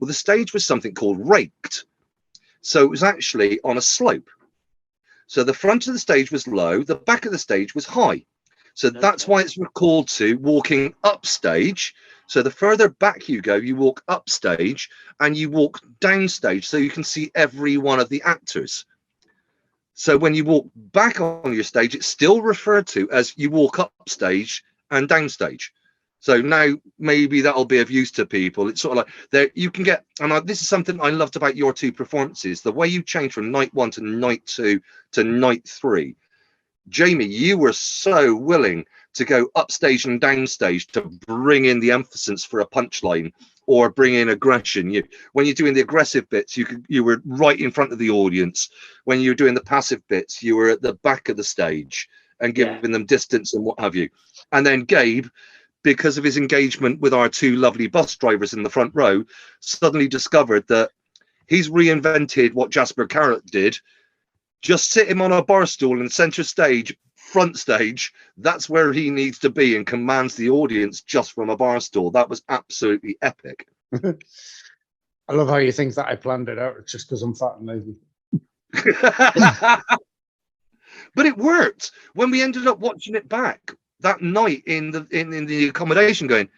Well, the stage was something called raked. So it was actually on a slope. So the front of the stage was low, the back of the stage was high. So that's why it's called to walking upstage. So the further back you go, you walk upstage and you walk downstage so you can see every one of the actors. So when you walk back on your stage, it's still referred to as you walk upstage and downstage. So now maybe that'll be of use to people. It's sort of like there you can get, and this is something I loved about your two performances, the way you changed from night 1 to night 2 to night 3. Jamie, you were so willing to go upstage and downstage to bring in the emphasis for a punchline or bring in aggression. When you're doing the aggressive bits, you were right in front of the audience. When you're doing the passive bits, you were at the back of the stage and giving them distance and what have you. And then Gabe, because of his engagement with our two lovely bus drivers in the front row, suddenly discovered that he's reinvented what Jasper Carrot did. Just sit him on a bar stool in center stage, front stage. That's where he needs to be and commands the audience just from a bar stool. That was absolutely epic. I love how you think that I planned it out. It's just because I'm fat and lazy. But it worked when we ended up watching it back that night in the accommodation going,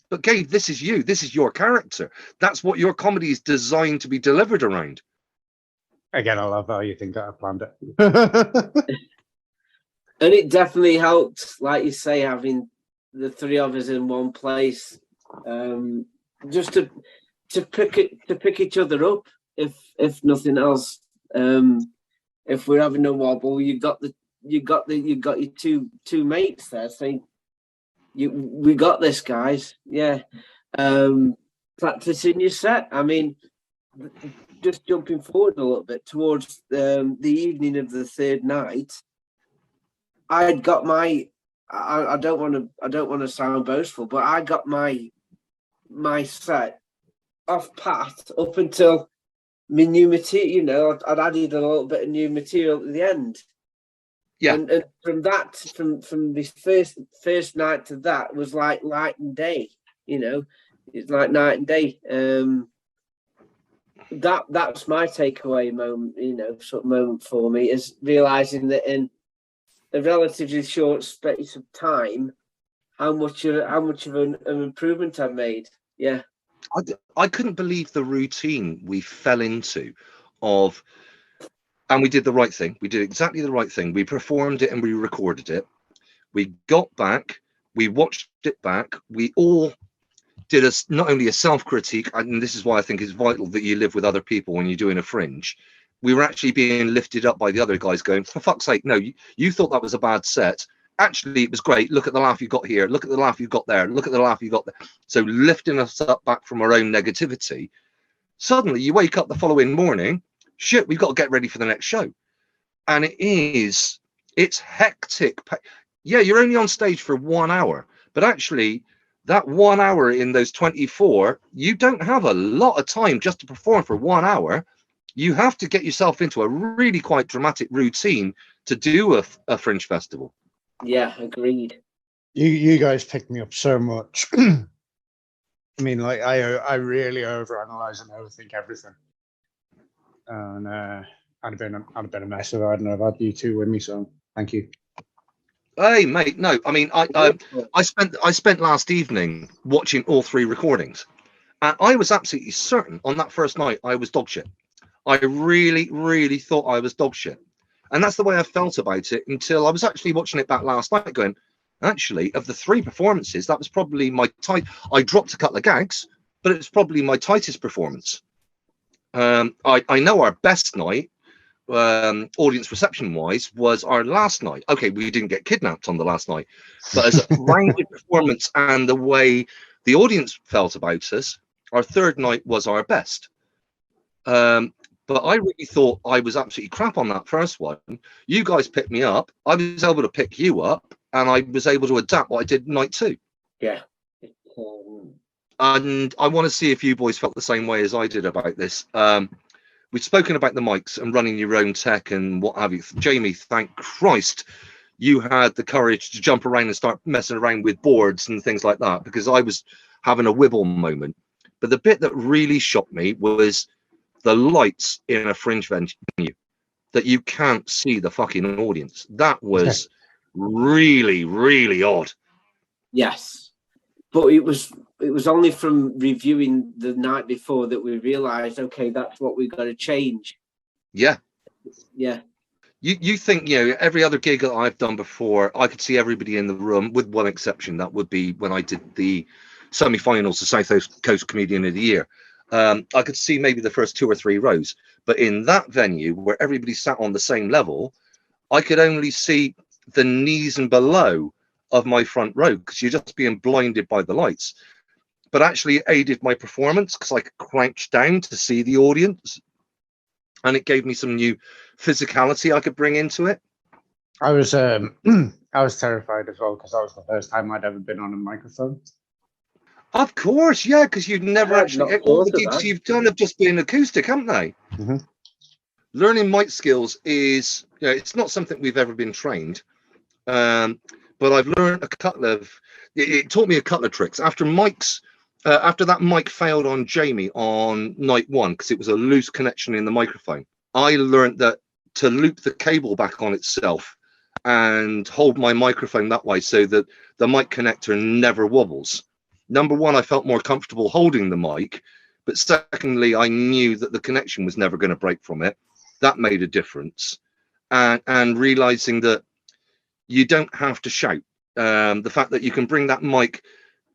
but Gabe, this is you. This is your character. That's what your comedy is designed to be delivered around. Again, I love how you think that I planned it. And it definitely helped, like you say, having the three of us in one place, just to pick each other up, if nothing else. If we're having a wobble, you got your two mates there saying, we got this, guys. Yeah. Practicing your set. I mean, just jumping forward a little bit towards the evening of the third night, I'd got my. I don't want to sound boastful, but I got my set off pat up until my new material. You know, I'd added a little bit of new material at the end. Yeah, and from that, from this first night to that was like night and day. You know, it's like night and day. That's my takeaway moment, you know, sort of moment for me, is realizing that in a relatively short space of time, how much of an improvement I've made. Yeah, I couldn't believe the routine we fell into of, and we did the right thing. We did exactly the right thing. We performed it and we recorded it. We got back, we watched it back. We all did not only a self-critique, and this is why I think it's vital that you live with other people when you're doing a Fringe. We were actually being lifted up by the other guys going, for fuck's sake, no, you thought that was a bad set. Actually, it was great. Look at the laugh you got here. Look at the laugh you got there. Look at the laugh you got there. So lifting us up back from our own negativity. Suddenly you wake up the following morning, shit, we've got to get ready for the next show. And it's hectic. Yeah, you're only on stage for 1 hour, but actually that 1 hour in those 24, you don't have a lot of time just to perform for 1 hour. You have to get yourself into a really quite dramatic routine to do a Fringe festival. Yeah, agreed. You guys picked me up so much. I mean, like I really overanalyze and overthink everything, and I'd have been a mess if I hadn't have had you two with me. So thank you. Hey, mate. No, I mean, I spent last evening watching all 3 recordings, and I was absolutely certain on that first night I was dog shit. I really, really thought I was dog shit. And that's the way I felt about it until I was actually watching it back last night going, actually, of the 3 performances, that was probably my tight. I dropped a couple of gags, but it was probably my tightest performance. I know our best night, audience reception wise, was our last night. Okay, we didn't get kidnapped on the last night, but as a rounded performance and the way the audience felt about us, our third night was our best. But I really thought I was absolutely crap on that first one. You guys picked me up. I was able to pick you up, and I was able to adapt what I did night 2. Yeah. And I want to see if you boys felt the same way as I did about this. We've spoken about the mics and running your own tech and what have you. Jamie, thank Christ you had the courage to jump around and start messing around with boards and things like that, because I was having a wibble moment. But the bit that really shocked me was the lights in a Fringe venue, that you can't see the fucking audience. That was really, really odd. Yes, but it was only from reviewing the night before that we realised, okay, that's what we've got to change. Yeah. Yeah. You think, every other gig that I've done before, I could see everybody in the room, with one exception. That would be when I did the semi-finals of South Coast Comedian of the Year. I could see maybe the first 2 or 3 rows, but in that venue where everybody sat on the same level, I could only see the knees and below of my front row because you're just being blinded by the lights. But actually it aided my performance because I could crouch down to see the audience, and it gave me some new physicality I could bring into it. I was terrified as well because that was the first time I'd ever been on a microphone. Of course, yeah, because you've never actually, all the gigs you've done have just been acoustic, haven't they? Mm-hmm. Learning mic skills is, it's not something we've ever been trained, but I've learned it taught me a couple of tricks. After that mic failed on Jamie on night 1 because it was a loose connection in the microphone, I learned that to loop the cable back on itself and hold my microphone that way so that the mic connector never wobbles. Number 1, I felt more comfortable holding the mic, but secondly, I knew that the connection was never going to break from it. That made a difference. And realizing that you don't have to shout. The fact that you can bring that mic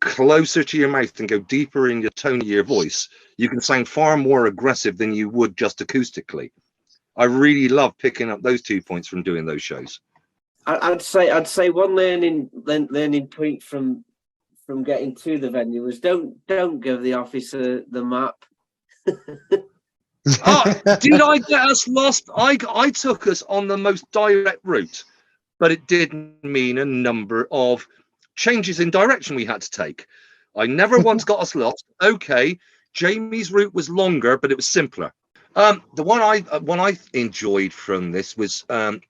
closer to your mouth and go deeper in your tone of your voice, you can sound far more aggressive than you would just acoustically. I really love picking up those 2 points from doing those shows. I'd say one learning point from getting to the venue was don't give the officer the map. Did I get us lost? I took us on the most direct route, but it did mean a number of changes in direction we had to take. I never once got us lost. Okay, Jamie's route was longer, but it was simpler. The one I enjoyed from this was the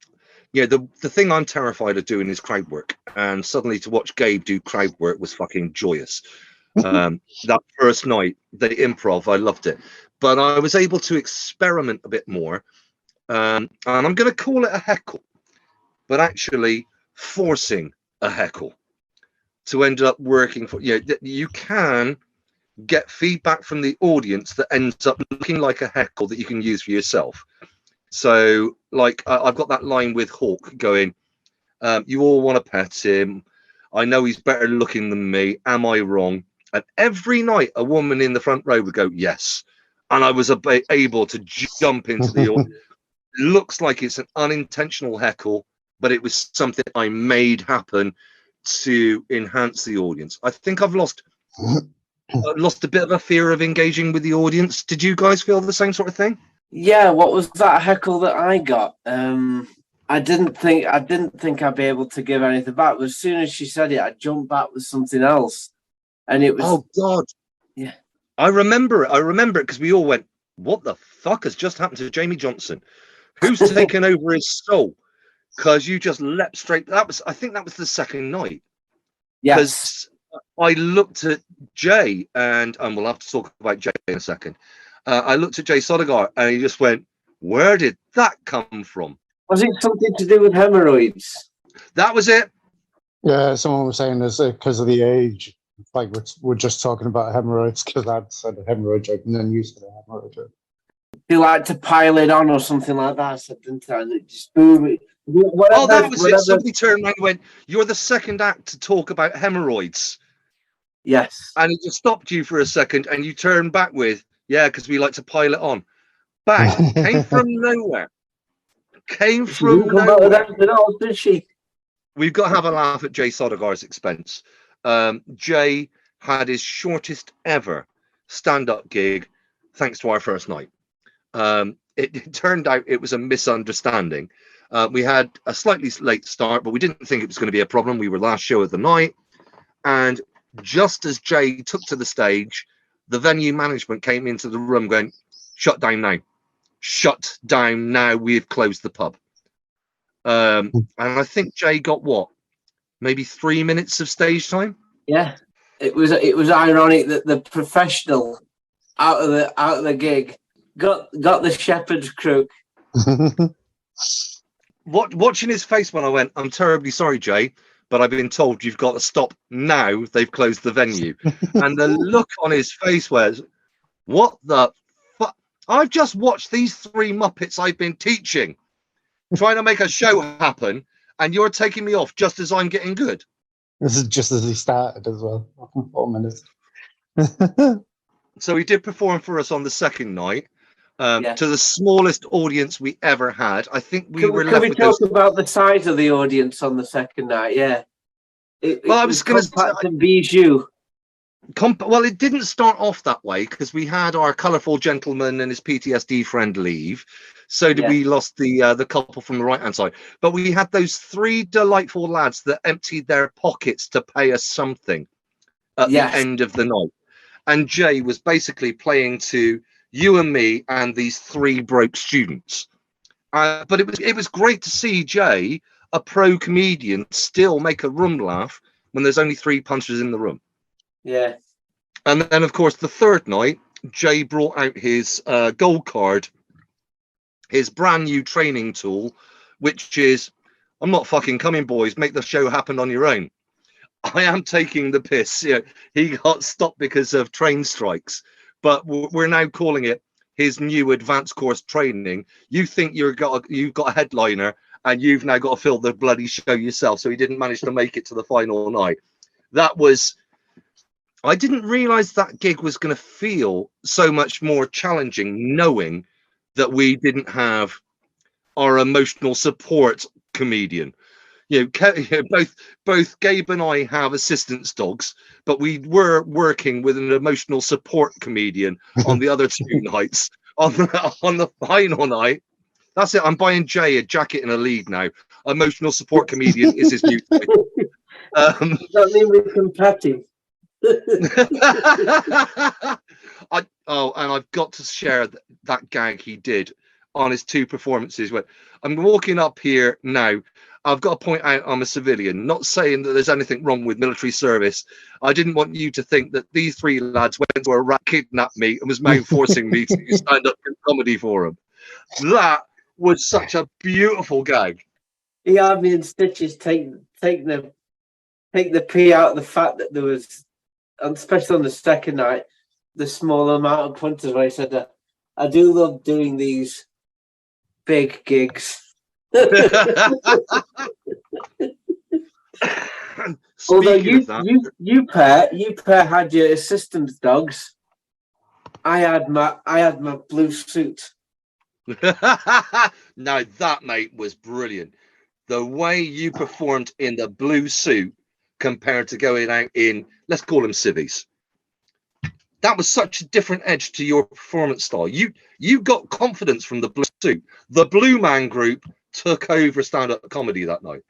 thing I'm terrified of doing is crowd work, and suddenly to watch Gabe do crowd work was fucking joyous. That first night, the improv, I loved it, but I was able to experiment a bit more, and I'm going to call it a heckle, but actually forcing a heckle to end up working for you can get feedback from the audience that ends up looking like a heckle that you can use for yourself. So, like, I've got that line with Hawk going, you all want to pet him. I know he's better looking than me. Am I wrong? And every night, a woman in the front row would go, yes. And I was able to jump into the audience. Looks like it's an unintentional heckle, but it was something I made happen to enhance the audience. I think I've lost a bit of a fear of engaging with the audience. Did you guys feel the same sort of thing? Yeah, what was that heckle that I got? I didn't think I'd be able to give anything back. But as soon as she said it, I jumped back with something else, and it was. Oh God! Yeah, I remember it because we all went, "What the fuck has just happened to Jamie Johnson? Who's taken over his soul?" Because you just leapt straight. I think that was the second night. yes. I looked at Jay, and we'll have to talk about Jay in a second. I looked at Jay Sodegar, and he just went, "Where did that come from?" Was it something to do with hemorrhoids? That was it. Yeah, someone was saying this because of the age. Like we're just talking about hemorrhoids because I'd said a hemorrhoid joke and then you said a hemorrhoid joke. They like to pile it on or something like that. I said, didn't I? And it just boom. Oh, Whatever, that was it. whatever. Somebody turned around and went, "You're the second act to talk about hemorrhoids." Yes. And it just stopped you for a second, and you turned back with, "Yeah, because we like to pile it on." Bang! Came from nowhere. Came She didn't from come back with nowhere. anything else, did she? We've got to have a laugh at Jay Sodegar's expense. Jay had his shortest ever stand-up gig, thanks to our first night. It turned out it was a misunderstanding. We had a slightly late start, but we didn't think it was going to be a problem. We were last show of the night, and just as Jay took to the stage, the venue management came into the room going, "Shut down now. Shut down now. We've closed the pub." And I think Jay got what? Maybe 3 minutes of stage time? Yeah. It was ironic that the professional out of the gig got the shepherd's crook. Watching his face when I went, "I'm terribly sorry, Jay, but I've been told you've got to stop now. They've closed the venue." And the look on his face was, "What the fuck? I've just watched these three Muppets I've been teaching, trying to make a show happen, and you're taking me off just as I'm getting good." This is just as he started as well. 4 minutes. So he did perform for us on the second night, Yes. to the smallest audience we ever had. I think we were Can left we with talk those. about the size of the audience on the second night? Yeah. Well, I It was was going to compact and bijou. Well, it didn't start off that way because we had our colourful gentleman and his PTSD friend leave. So did Yeah. we lost the couple from the right hand side. But we had those three delightful lads that emptied their pockets to pay us something at Yes. the end of the night. And Jay was basically playing to you and me and these three broke students. But it was great to see Jay, a pro comedian, still make a room laugh when there's only three punchers in the room. Yeah. And then, of course, the third night, Jay brought out his gold card, his brand new training tool, which is, "I'm not fucking coming, boys. Make the show happen on your own." I am taking the piss. You know, he got stopped because of train strikes, but we're now calling it his new advanced course training. You think you've got a headliner, and you've now got to fill the bloody show yourself. So he didn't manage to make it to the final night. I didn't realize that gig was going to feel so much more challenging, knowing that we didn't have our emotional support comedian. Both Gabe and I have assistance dogs, but we were working with an emotional support comedian on the other two nights. On the final night, that's it. I'm buying Jay a jacket and a lead now. Emotional support comedian is his new title. Does that mean we're competitive? And I've got to share that gag he did on his two performances. When I'm walking up here now, I've got to point out I'm a civilian, not saying that there's anything wrong with military service. I didn't want you to think that these three lads went to a rat, kidnapped me, and was now forcing me to stand up comedy for them. That was such a beautiful gag. He had me in stitches. Take the pee out of the fact that there was, especially on the second night, the small amount of punters where he said, "I do love doing these big gigs." Although you pair had your assistance dogs, I had my blue suit. Now that, mate, was brilliant. The way you performed in the blue suit compared to going out in, let's call them civvies. That was such a different edge to your performance style. You got confidence from the blue suit. The Blue Man Group took over stand-up comedy that night.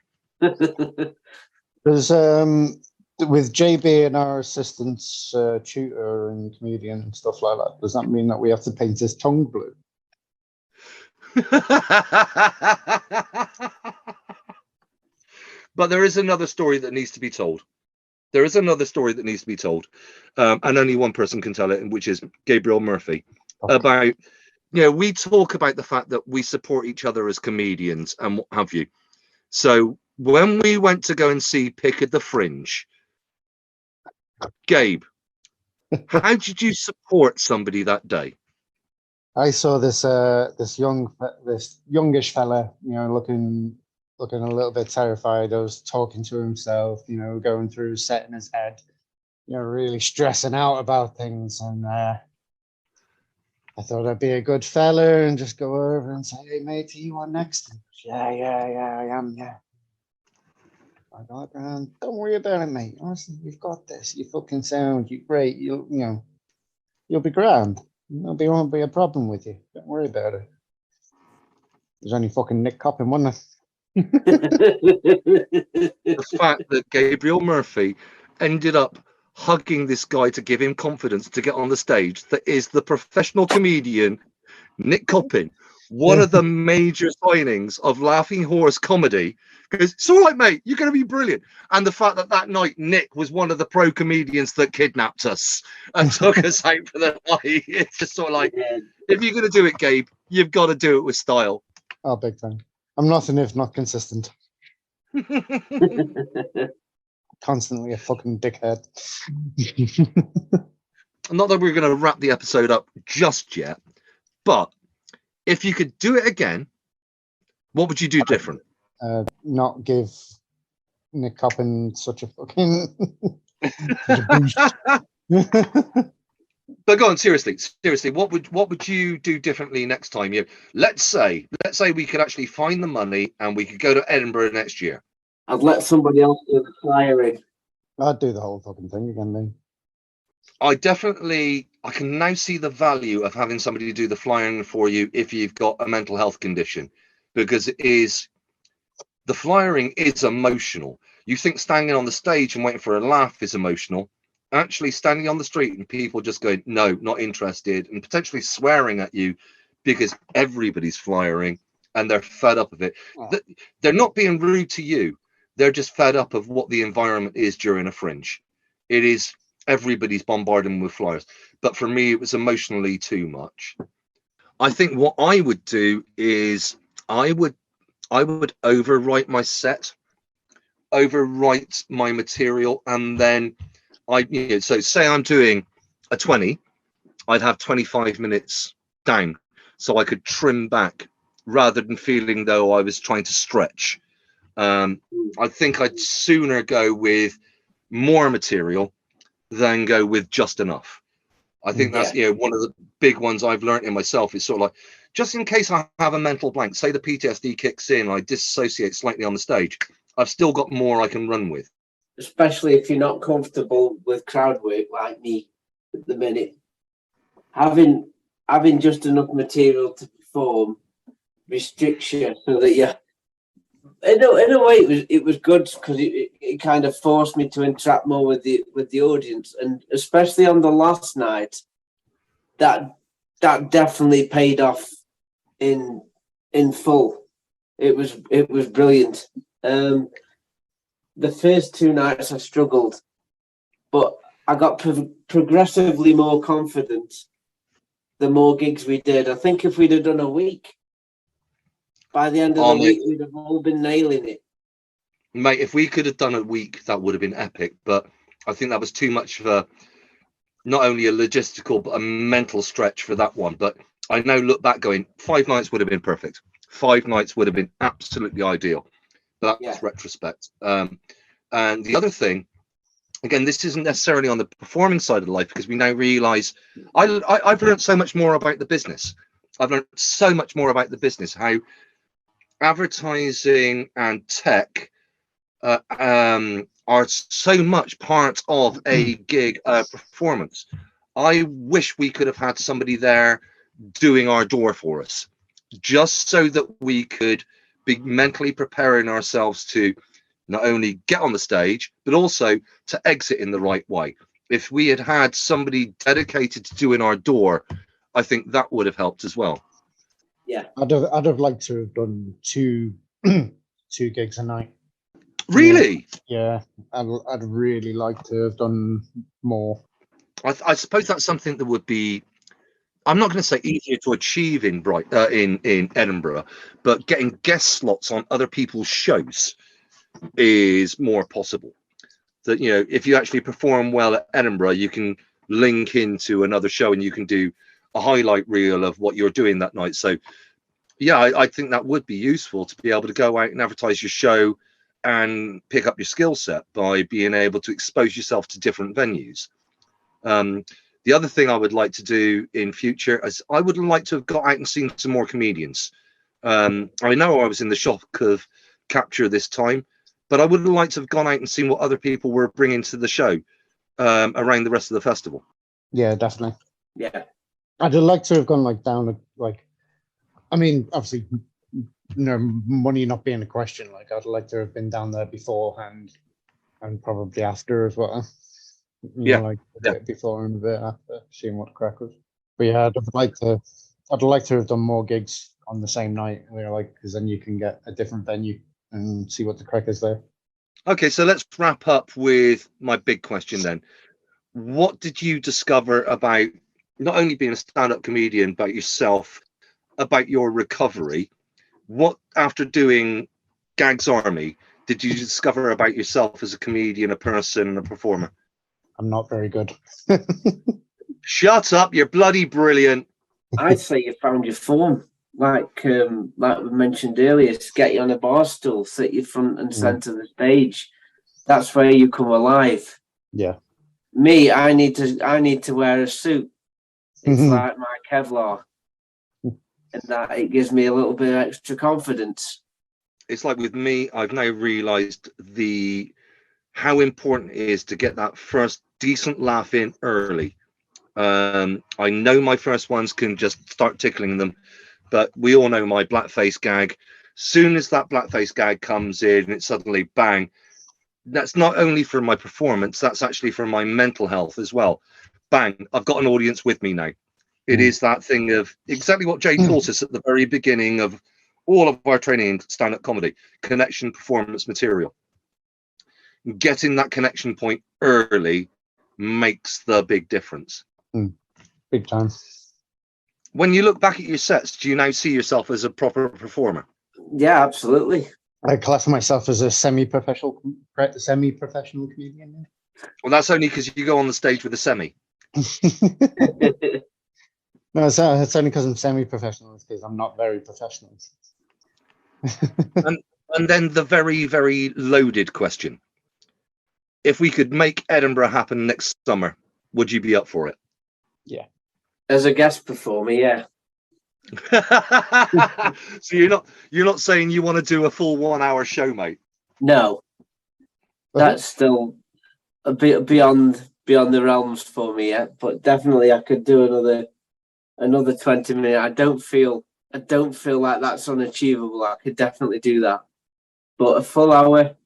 There's with JB and our assistants, tutor and comedian and stuff like that. Does that mean that we have to paint his tongue blue? But there is another story that needs to be told. There is another story that needs to be told, and only one person can tell it, which is Gabriel Murphy. Okay. About, we talk about the fact that we support each other as comedians and what have you. So when we went to go and see Pick at the Fringe, Gabe, how did you support somebody that day? I saw this this youngish fella, looking a little bit terrified. I was talking to himself, going through setting his head, really stressing out about things. And I thought I'd be a good fella and just go over and say, "Hey, mate, are you on next?" And, yeah, I am. Yeah. I got, don't worry about it, mate. Honestly, you've got this. You fucking sound. You're great. You'll be grand. Won't be a problem with you. Don't worry about it. There's only fucking Nick Coppin, wasn't The fact that Gabriel Murphy ended up hugging this guy to give him confidence to get on the stage, that is the professional comedian Nick Coppin, one of the major signings of Laughing Horse comedy, because it's all right, mate, you're going to be brilliant. And the fact that that night Nick was one of the pro comedians that kidnapped us and took us out for the night. It's just sort of like, if you're going to do it, Gabe, you've got to do it with style. Oh, big time. I'm nothing if not consistent. Constantly a fucking dickhead. Not that we're going to wrap the episode up just yet, but if you could do it again, what would you do different? Not give Nick Coppin such a fucking such a boost. But go on, seriously, what would you do differently next time? Let's say we could actually find the money and we could go to Edinburgh next year. I'd let somebody else do the flyering. I'd do the whole fucking thing again, mate. I can now see the value of having somebody do the flyering for you if you've got a mental health condition, because the flyering is emotional. You think standing on the stage and waiting for a laugh is emotional. Actually standing on the street and people just going, no, not interested, and potentially swearing at you because everybody's flyering and they're fed up of it. Oh. They're not being rude to you. They're just fed up of what the environment is during a Fringe. It is, everybody's bombarding with flyers. But for me, it was emotionally too much. I think what I would do is I would overwrite my set, overwrite my material, and then so say I'm doing a 20, I'd have 25 minutes down so I could trim back rather than feeling though I was trying to stretch. I think I'd sooner go with more material than go with just enough. I think that's one of the big ones I've learned in myself is sort of like, just in case I have a mental blank, say the PTSD kicks in, I dissociate slightly on the stage, I've still got more I can run with. Especially if you're not comfortable with crowd work like me at the minute. Having just enough material to perform restricts you so that you. In a way, it was good because it kind of forced me to interact more with the audience, and especially on the last night, that definitely paid off in full. It was brilliant. The first two nights I struggled, but I got progressively more confident the more gigs we did. I think if we'd have done a week, by the end of the week, we'd have all been nailing it. Mate, if we could have done a week, that would have been epic. But I think that was too much of not only a logistical, but a mental stretch for that one. But I now look back going, 5 nights would have been perfect. 5 nights would have been absolutely ideal. But that's retrospect. And the other thing, again, this isn't necessarily on the performing side of life, because we now realize I've learned so much more about the business. I've learned so much more about the business, how advertising and tech are so much part of a gig performance. I wish we could have had somebody there doing our door for us, just so that we could be mentally preparing ourselves to not only get on the stage, but also to exit in the right way. If we had had somebody dedicated to doing our door, I think that would have helped as well. Yeah, I'd have liked to have done two gigs a night. Really? Yeah, I'd really like to have done more. I suppose that's something that would be, I'm not going to say easier to achieve in in Edinburgh, but getting guest slots on other people's shows is more possible. That, if you actually perform well at Edinburgh, you can link into another show and you can do a highlight reel of what you're doing that night. So yeah, I think that would be useful to be able to go out and advertise your show and pick up your skill set by being able to expose yourself to different venues. The other thing I would like to do in future is I would like to have got out and seen some more comedians. I know I was in the shock of capture this time, but I would have liked to have gone out and seen what other people were bringing to the show around the rest of the festival. Yeah, definitely. Yeah. I'd like to have gone like down like, I mean, obviously, money not being a question. Like, I'd like to have been down there beforehand and probably after as well. Yeah, Like a bit before and a bit after, seeing what the crack was. But yeah, I'd like to have done more gigs on the same night. Like, because then you can get a different venue and see what the crack is there. Okay, so let's wrap up with my big question then. What did you discover about not only being a stand-up comedian, but yourself, about your recovery? What, after doing Gags Army, did you discover about yourself as a comedian, a person, and a performer? I'm not very good. Shut up! You're bloody brilliant. I'd say you found your form. Like we mentioned earlier, just get you on a bar stool, sit you front and center of the stage. That's where you come alive. Yeah. Me, I need to wear a suit. It's like my Kevlar, and that it gives me a little bit of extra confidence. It's like with me, I've now realised how important it is to get that first decent laugh in early. I know my first ones can just start tickling them, but we all know my blackface gag. Soon as that blackface gag comes in, it's suddenly bang. That's not only for my performance, that's actually for my mental health as well. Bang, I've got an audience with me now. It is that thing of exactly what Jay taught us at the very beginning of all of our training in stand-up comedy: connection, performance, material. Getting that connection point early makes the big difference. Big time. When you look back at your sets, do you now see yourself as a proper performer? Yeah, absolutely. I class myself as a semi-professional comedian. Well, that's only because you go on the stage with a semi. No, it's only because I'm semi-professional. It's because I'm not very professional. And then the very, very loaded question: if we could make Edinburgh happen next summer, would you be up for it? Yeah. As a guest performer, yeah. So you're not saying you want to do a full 1 hour show, mate? No, that's still a bit beyond the realms for me yet. But definitely, I could do another 20 minutes. I don't feel like that's unachievable. I could definitely do that. But a full hour,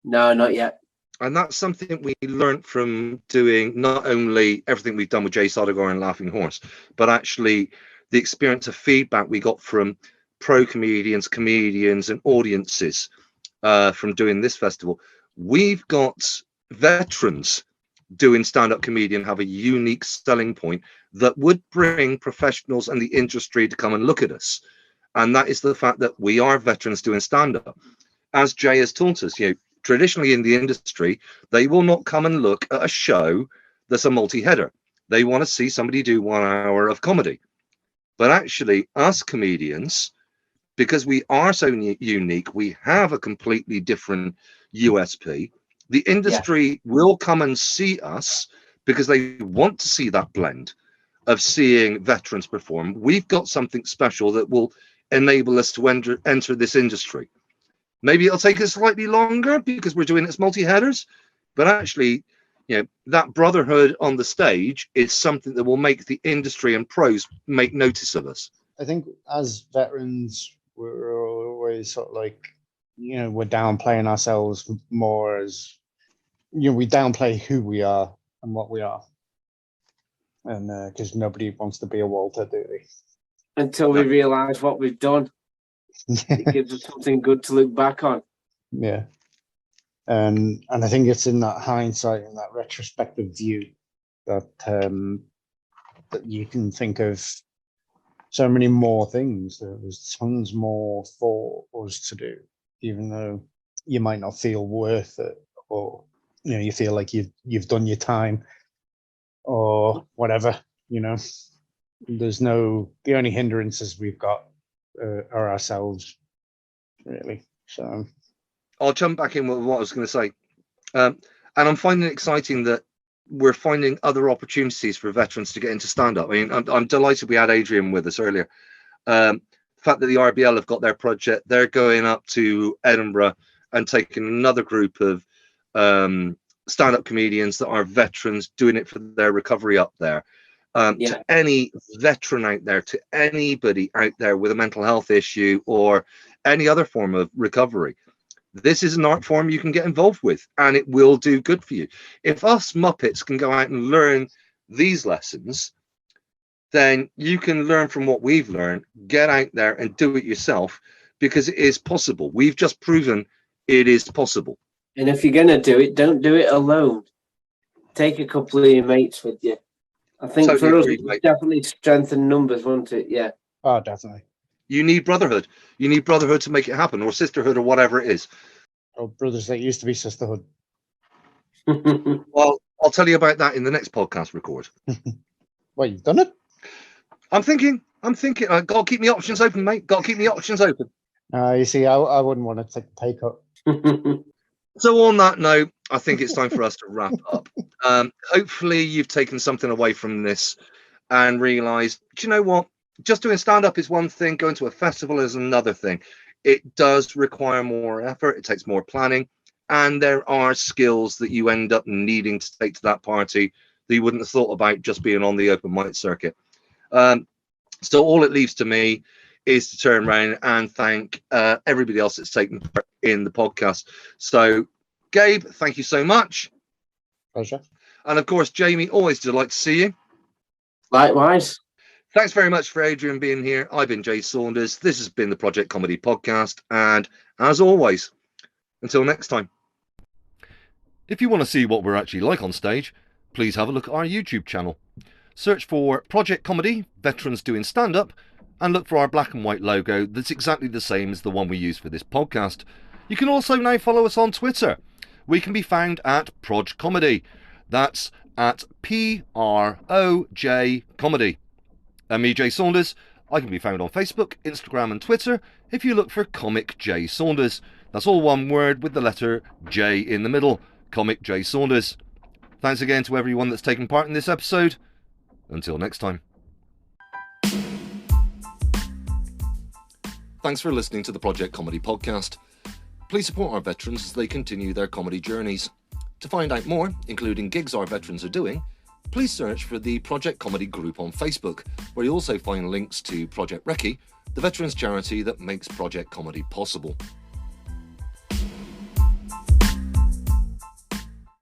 no, not yet. And that's something we learned from doing not only everything we've done with Jay Sodergar and Laughing Horse, but actually the experience of feedback we got from pro comedians, comedians, and audiences from doing this festival. We've got veterans doing stand-up comedian have a unique selling point that would bring professionals and the industry to come and look at us. And that is the fact that we are veterans doing stand-up. As Jay has taught us, traditionally in the industry, they will not come and look at a show that's a multi-header. They want to see somebody do 1 hour of comedy. But actually, us comedians, because we are so unique, we have a completely different USP. The industry will come and see us because they want to see that blend of seeing veterans perform. We've got something special that will enable us to enter this industry. Maybe it'll take us slightly longer because we're doing it as multi-headers, but actually, that brotherhood on the stage is something that will make the industry and pros make notice of us. I think as veterans, we're always sort of like, we're downplaying ourselves more as, we downplay who we are and what we are. And because nobody wants to be a Walter, do they? Until we realise what we've done. It gives us something good to look back on. Yeah. And I think it's in that hindsight and that retrospective view that that you can think of so many more things. There's tons more for us to do, even though you might not feel worth it, or you feel like you've done your time or whatever, the only hindrances we've got are ourselves, really. So I'll jump back in with what I was going to say. And I'm finding it exciting that we're finding other opportunities for veterans to get into stand-up. I mean, I'm delighted we had Adrian with us earlier. The fact that the RBL have got their project, they're going up to Edinburgh and taking another group of stand-up comedians that are veterans, doing it for their recovery up there. To any veteran out there, to anybody out there with a mental health issue or any other form of recovery, this is an art form you can get involved with, and it will do good for you. If us Muppets can go out and learn these lessons, then you can learn from what we've learned, get out there and do it yourself, because it is possible. We've just proven it is possible. And if you're going to do it, don't do it alone. Take a couple of your mates with you. I think Totally for us, agreed, mate. definitely strengthen numbers, won't it? Yeah. oh, definitely. You need brotherhood. You need brotherhood to make it happen, or sisterhood, or whatever it is. Oh, brothers that used to be sisterhood. Well, I'll tell you about that in the next podcast record. Well, you've done it. I'm thinking. I've got to keep my options open, mate. Got to keep my options open. You see, I wouldn't want to take a pay cut. So on that note, I think it's time for us to wrap up. Hopefully you've taken something away from this and realized, do you know what? Just doing stand-up is one thing, going to a festival is another thing. It does require more effort, it takes more planning, and there are skills that you end up needing to take to that party that you wouldn't have thought about just being on the open mic circuit. So all it leaves to me is to turn around and thank everybody else that's taken part in the podcast. So, Gabe, thank you so much. Pleasure. And of course, Jamie, always delight to see you. Likewise. Thanks very much for Adrian being here. I've been Jay Saunders. This has been the Project Comedy Podcast. And as always, until next time. If you want to see what we're actually like on stage, please have a look at our YouTube channel. Search for Project Comedy, Veterans Doing Stand-Up, and look for our black and white logo that's exactly the same as the one we use for this podcast. You can also now follow us on Twitter. We can be found at Proj Comedy. That's at PROJ Comedy. And me, Jay Saunders, I can be found on Facebook, Instagram and Twitter if you look for Comic Jay Saunders. That's all one word with the letter J in the middle. Comic Jay Saunders. Thanks again to everyone that's taken part in this episode. Until next time. Thanks for listening to the Project Comedy Podcast. Please support our veterans as they continue their comedy journeys. To find out more, including gigs our veterans are doing, please search for the Project Comedy group on Facebook, where you'll also find links to Project Recce, the veterans charity that makes Project Comedy possible.